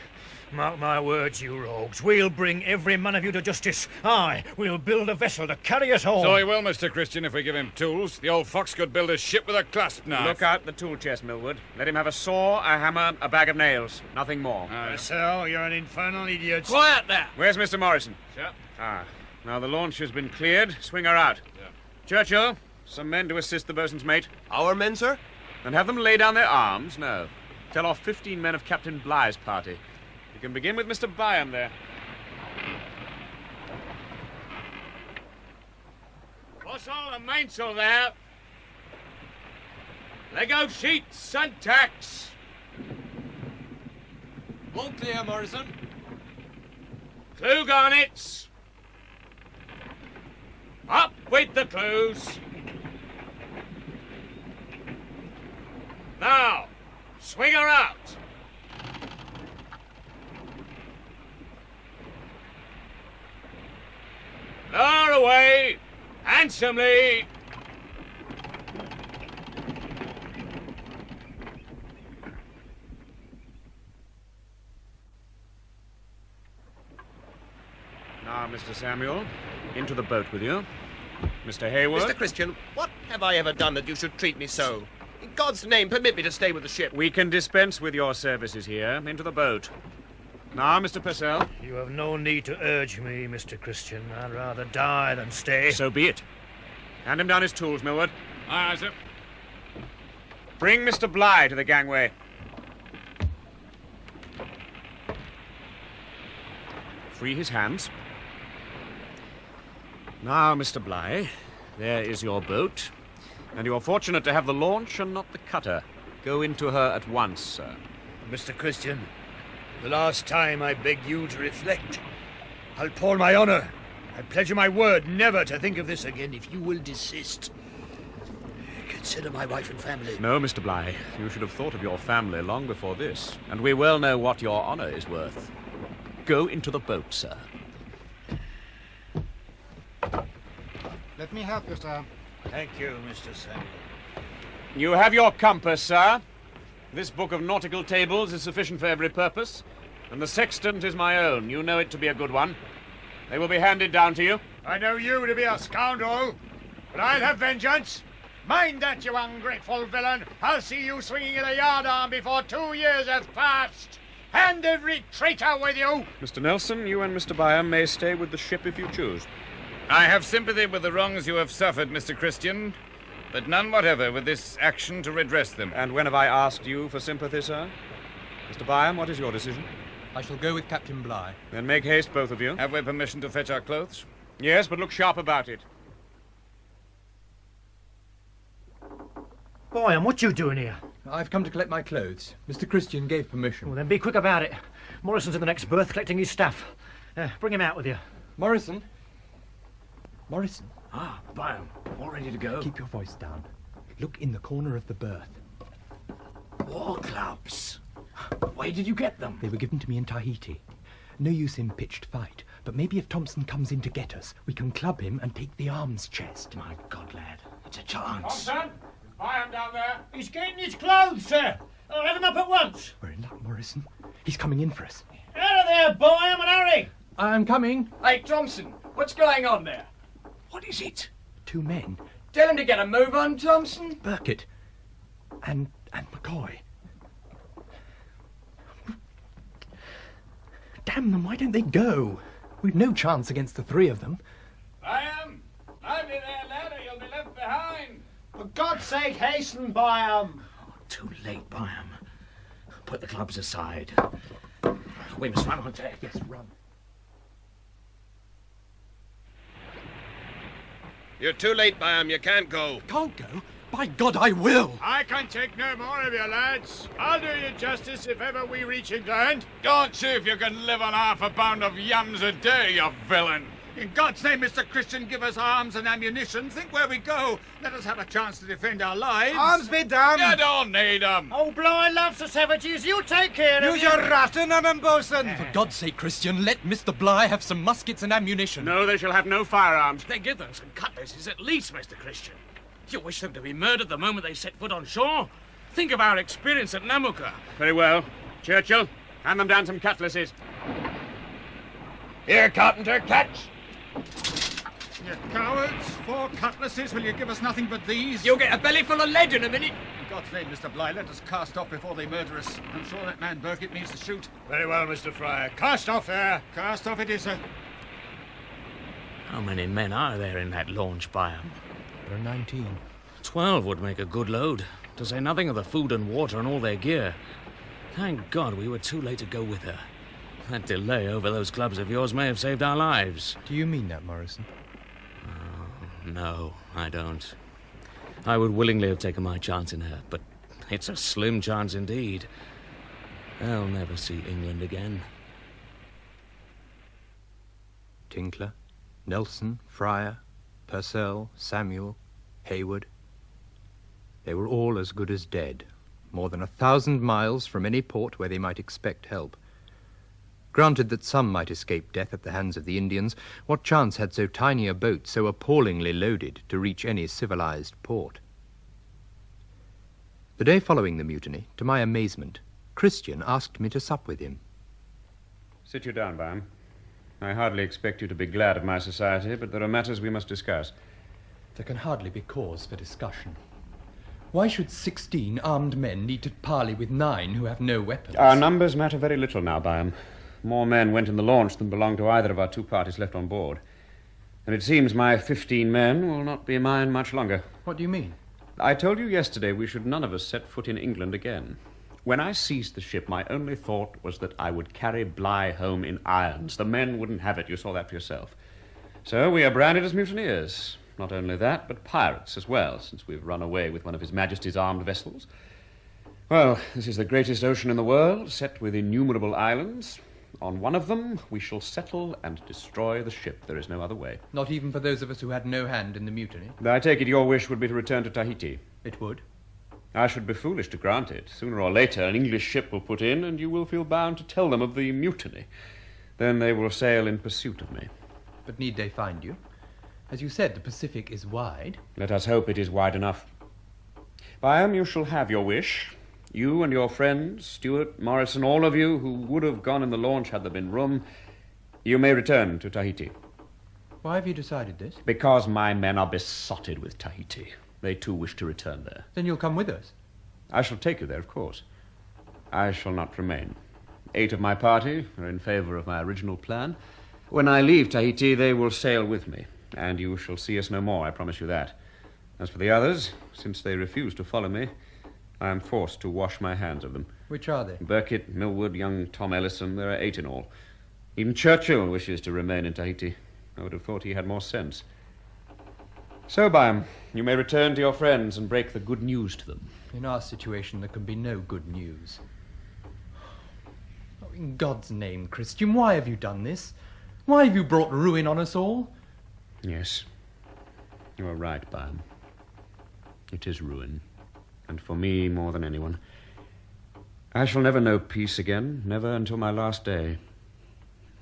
Speaker 5: Mark my words, you rogues. We'll bring every man of you to justice. Aye, we'll build a vessel to carry us home.
Speaker 2: So he will, Mr. Christian, if we give him tools. The old fox could build a ship with a clasp knife.
Speaker 6: Look out the tool chest, Millward. Let him have a saw, a hammer, a bag of nails. Nothing more.
Speaker 5: So, you're an infernal idiot.
Speaker 15: Quiet now.
Speaker 6: Where's Mr. Morrison?
Speaker 2: Sir.
Speaker 6: Now the launch has been cleared. Swing her out.
Speaker 2: Yeah.
Speaker 6: Churchill, some men to assist the boatswain's mate.
Speaker 7: Our men, sir?
Speaker 6: And have them lay down their arms? No. Tell off 15 men of Captain Bligh's party. You can begin with Mr. Byam there.
Speaker 12: What's all the mainsail there? Leg out sheets and tacks.
Speaker 15: All clear, Morrison.
Speaker 12: Clew garnets. Up with the clews. Now, swing her out. Lower away, handsomely.
Speaker 6: Now, Mr. Samuel, into the boat with you. Mr. Hayward.
Speaker 19: Mr. Christian, what have I ever done that you should treat me so? In God's name, permit me to stay with the ship.
Speaker 6: We can dispense with your services here. Into the boat. Now, Mr. Purcell.
Speaker 5: You have no need to urge me, Mr. Christian. I'd rather die than stay.
Speaker 6: So be it. Hand him down his tools, Millward.
Speaker 2: Aye, sir.
Speaker 6: Bring Mr. Bligh to the gangway. Free his hands. Now, Mr. Bligh, there is your boat. And you are fortunate to have the launch and not the cutter. Go into her at once, sir.
Speaker 5: Mr. Christian, the last time I beg you to reflect. I'll pawn my honor. I pledge you my word never to think of this again if you will desist. Consider my wife and family.
Speaker 6: No, Mr. Bligh. You should have thought of your family long before this. And we well know what your honor is worth. Go into the boat, sir.
Speaker 14: Let me help you, sir.
Speaker 5: Thank you, Mr. Samuel.
Speaker 6: You have your compass, sir. This book of nautical tables is sufficient for every purpose. And the sextant is my own. You know it to be a good one. They will be handed down to you.
Speaker 12: I know you to be a scoundrel, but I'll have vengeance. Mind that, you ungrateful villain. I'll see you swinging in a yardarm before 2 years have passed. And every traitor with you.
Speaker 6: Mr. Nelson, you and Mr. Byam may stay with the ship if you choose.
Speaker 2: I have sympathy with the wrongs you have suffered, Mr. Christian, but none whatever with this action to redress them.
Speaker 6: And when have I asked you for sympathy, sir? Mr. Byam, what is your decision?
Speaker 20: I shall go with Captain Bligh.
Speaker 6: Then make haste, both of you.
Speaker 2: Have we permission to fetch our clothes?
Speaker 6: Yes, but look sharp about it.
Speaker 5: Byam, what you doing here?
Speaker 20: I've come to collect my clothes. Mr. Christian gave permission.
Speaker 5: Well, then be quick about it. Morrison's in the next berth collecting his stuff. Bring him out with you.
Speaker 20: Morrison? Morrison?
Speaker 5: Ah, Byam, all ready to go?
Speaker 20: Keep your voice down. Look in the corner of the berth.
Speaker 5: War clubs. Where did you get them?
Speaker 20: They were given to me in Tahiti. No use in pitched fight, but maybe if Thompson comes in to get us, we can club him and take the arms chest.
Speaker 5: My God, lad, it's a chance.
Speaker 12: Thompson, Byam down there. He's getting his clothes, sir. I'll have him up at once.
Speaker 20: We're in luck, Morrison. He's coming in for us.
Speaker 12: Out of there, Byam, and hurry.
Speaker 20: I'm coming.
Speaker 15: Hey, Thompson, what's going on there?
Speaker 5: What is it?
Speaker 20: 2 men.
Speaker 15: Tell him to get a move on, Thompson.
Speaker 20: Burkett. And McCoy. Damn them, why don't they go? We've no chance against the 3 of them.
Speaker 12: Byam, lively there, lad, or you'll be left behind.
Speaker 22: For God's sake, hasten, Byam.
Speaker 5: Too late, Byam. Put the clubs aside. We must run on deck.
Speaker 20: Yes, run.
Speaker 19: You're too late, Byam. You can't go.
Speaker 4: Can't go? By God, I will!
Speaker 12: I can take no more of you, lads. I'll do you justice if ever we reach England.
Speaker 13: Don't see if you can live on half a pound of yams a day, you villain.
Speaker 8: In God's name, Mr. Christian, give us arms and ammunition. Think where we go. Let us have a chance to defend our lives.
Speaker 22: Arms be damned!
Speaker 13: You don't need them.
Speaker 22: Oh, Bligh loves the savages. You take care of
Speaker 17: Use your rattan on them, bosun.
Speaker 4: For God's sake, Christian, let Mr. Bligh have some muskets and ammunition.
Speaker 12: No, they shall have no firearms.
Speaker 11: They give them some cutlasses at least, Mr. Christian. You wish them to be murdered the moment they set foot on shore? Think of our experience at Namuka.
Speaker 12: Very well. Churchill, hand them down some cutlasses.
Speaker 19: Here, carpenter, catch!
Speaker 8: You cowards! 4 cutlasses. Will you give us nothing but these?
Speaker 4: You'll get a belly full of lead in a minute.
Speaker 8: In God's name, Mr. Bligh, let us cast off before they murder us. I'm sure that man Burkitt means to shoot.
Speaker 12: Very well, Mr. Fryer. Cast off there.
Speaker 8: Cast off it is, sir.
Speaker 11: How many men are there in that launch, Byam?
Speaker 20: There are 19.
Speaker 11: 12 would make a good load, to say nothing of the food and water and all their gear. Thank God we were too late to go with her. That delay over those clubs of yours may have saved our lives.
Speaker 20: Do you mean that, Morrison?
Speaker 11: Oh, no, I don't. I would willingly have taken my chance in her, but it's a slim chance indeed. They'll never see England again.
Speaker 3: Tinkler, Nelson, Fryer, Purcell, Samuel, Hayward. They were all as good as dead, more than 1,000 miles from any port where they might expect help. Granted that some might escape death at the hands of the Indians, what chance had so tiny a boat, so appallingly loaded, to reach any civilized port? The day following the mutiny, to my amazement, Christian asked me to sup with him.
Speaker 6: Sit you down, Byam. I hardly expect you to be glad of my society, but there are matters we must discuss.
Speaker 20: There can hardly be cause for discussion. Why should 16 armed men need to parley with 9 who have no weapons?
Speaker 6: Our numbers matter very little now, Byam. More men went in the launch than belonged to either of our 2 parties left on board. And it seems my 15 men will not be mine much longer.
Speaker 20: What do you mean?
Speaker 6: I told you yesterday we should none of us set foot in England again. When I seized the ship, my only thought was that I would carry Bligh home in irons. The men wouldn't have it. You saw that for yourself. So we are branded as mutineers. Not only that, but pirates as well, since we've run away with one of His Majesty's armed vessels. Well, this is the greatest ocean in the world, set with innumerable islands. On one of them, we shall settle and destroy the ship. There is no other way.
Speaker 20: Not even for those of us who had no hand in the mutiny?
Speaker 6: I take it your wish would be to return to Tahiti.
Speaker 20: It would.
Speaker 6: I should be foolish to grant it. Sooner or later, an English ship will put in, and you will feel bound to tell them of the mutiny. Then they will sail in pursuit of me.
Speaker 20: But need they find you? As you said, the Pacific is wide.
Speaker 6: Let us hope it is wide enough. Byam, you shall have your wish. You and your friends, Stewart, Morrison, all of you who would have gone in the launch had there been room, you may return to Tahiti.
Speaker 20: Why have you decided this?
Speaker 6: Because my men are besotted with Tahiti. They too wish to return there.
Speaker 20: Then you'll come with us.
Speaker 6: I shall take you there, of course. I shall not remain. 8 of my party are in favor of my original plan. When I leave Tahiti, they will sail with me, and you shall see us no more, I promise you that. As for the others, since they refuse to follow me, I am forced to wash my hands of them.
Speaker 20: Which are they?
Speaker 6: Burkitt, Millward, young Tom Ellison. There are 8 in all. Even Churchill wishes to remain in Tahiti. I would have thought he had more sense. So, Byam, you may return to your friends and break the good news to them.
Speaker 20: In our situation, there can be no good news. Oh, in God's name, Christian, why have you done this? Why have you brought ruin on us all?
Speaker 6: Yes, you are right, Byam. It is ruin. And for me more than anyone. I shall never know peace again, never until my last day.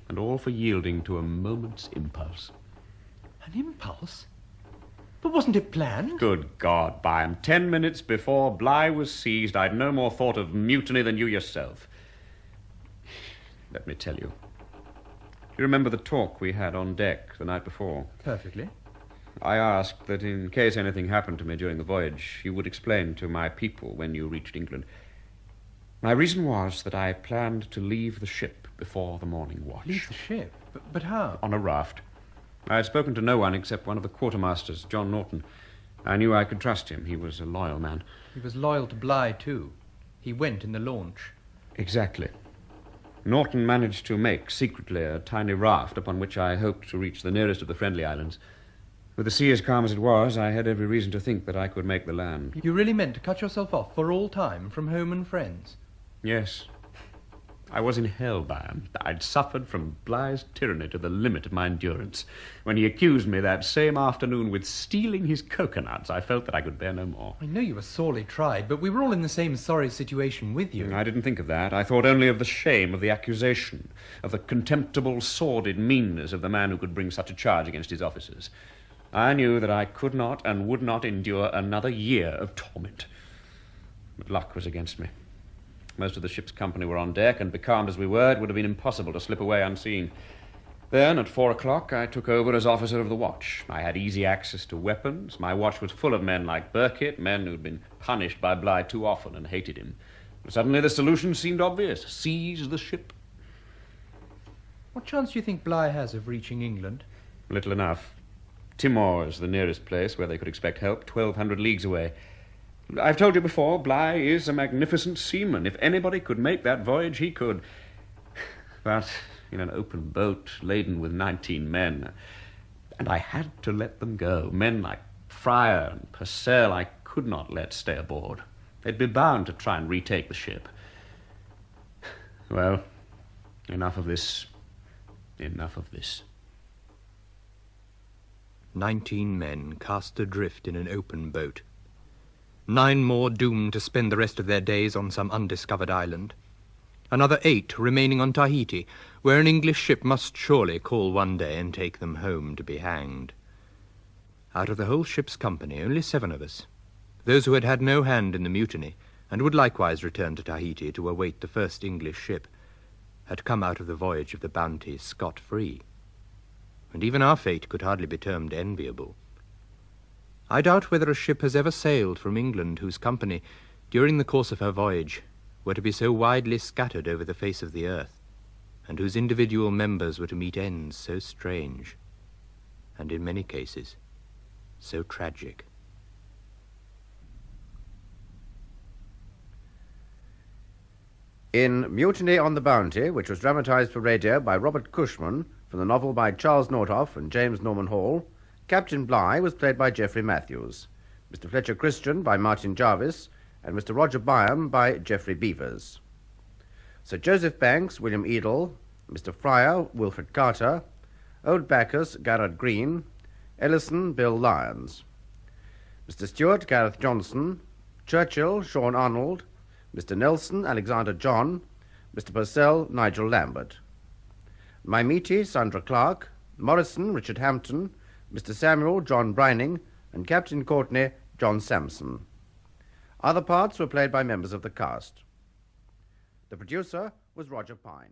Speaker 6: And all for yielding to a moment's impulse.
Speaker 20: An impulse? But wasn't it planned?
Speaker 6: Good God, Byam. 10 minutes before Bligh was seized, I'd no more thought of mutiny than you yourself. Let me tell you. You remember the talk we had on deck the night before?
Speaker 20: Perfectly.
Speaker 6: I asked that in case anything happened to me during the voyage, you would explain to my people when you reached England. My reason was that I planned to leave the ship before the morning watch.
Speaker 20: Leave the ship? But how?
Speaker 6: On a raft. I had spoken to no one except one of the quartermasters, John Norton. I knew I could trust him. He was a loyal man.
Speaker 20: He was loyal to Bligh, too. He went in the launch.
Speaker 6: Exactly. Norton managed to make, secretly, a tiny raft upon which I hoped to reach the nearest of the Friendly Islands. With the sea as calm as it was, I had every reason to think that I could make the land.
Speaker 20: You really meant to cut yourself off for all time from home and friends?
Speaker 1: Yes. I was in hell, Byam. I'd suffered from Bligh's tyranny to the limit of my endurance. When he accused me that same afternoon with stealing his coconuts, I felt that I could bear no more.
Speaker 20: I know you were sorely tried, but we were all in the same sorry situation with you.
Speaker 1: I didn't think of that. I thought only of the shame of the accusation, of the contemptible, sordid meanness of the man who could bring such a charge against his officers. I knew that I could not and would not endure another year of torment. But luck was against me. Most of the ship's company were on deck, and becalmed as we were, it would have been impossible to slip away unseen. Then, at 4 o'clock, I took over as officer of the watch. I had easy access to weapons. My watch was full of men like Burkitt, men who'd been punished by Bligh too often and hated him. And suddenly the solution seemed obvious. Seize the ship.
Speaker 20: What chance do you think Bligh has of reaching England?
Speaker 1: Little enough. Timor's the nearest place where they could expect help, 1,200 leagues away. I've told you before, Bligh is a magnificent seaman. If anybody could make that voyage, he could. But in an open boat laden with 19 men, and I had to let them go. Men like Fryer and Purcell I could not let stay aboard. They'd be bound to try and retake the ship. Well, enough of this. Enough of this.
Speaker 3: 19 men cast adrift in an open boat. 9 more doomed to spend the rest of their days on some undiscovered island. Another 8 remaining on Tahiti, where an English ship must surely call one day and take them home to be hanged. Out of the whole ship's company, only 7 of us, those who had had no hand in the mutiny, and would likewise return to Tahiti to await the first English ship, had come out of the voyage of the Bounty scot-free. And even our fate could hardly be termed enviable. I doubt whether a ship has ever sailed from England whose company, during the course of her voyage, were to be so widely scattered over the face of the earth, and whose individual members were to meet ends so strange, and in many cases, so tragic.
Speaker 10: In Mutiny on the Bounty, which was dramatised for radio by Robert Cushman, from the novel by Charles Nordhoff and James Norman Hall, Captain Bligh was played by Geoffrey Matthews, Mr. Fletcher Christian by Martin Jarvis, and Mr. Roger Byam by Geoffrey Beevers. Sir Joseph Banks, William Eedle, Mr. Fryer, Wilfrid Carter, Old Bacchus, Garard Green, Ellison, Bill Lyons, Mr. Stewart, Gareth Johnson, Churchill, Sean Arnold, Mr. Nelson, Alexander John, Mr. Purcell, Nigel Lambert, My Meaty, Sandra Clark, Morrison, Richard Hampton, Mr. Samuel, John Bryning, and Captain Courtney, John Samson. Other parts were played by members of the cast. The producer was Roger Pine.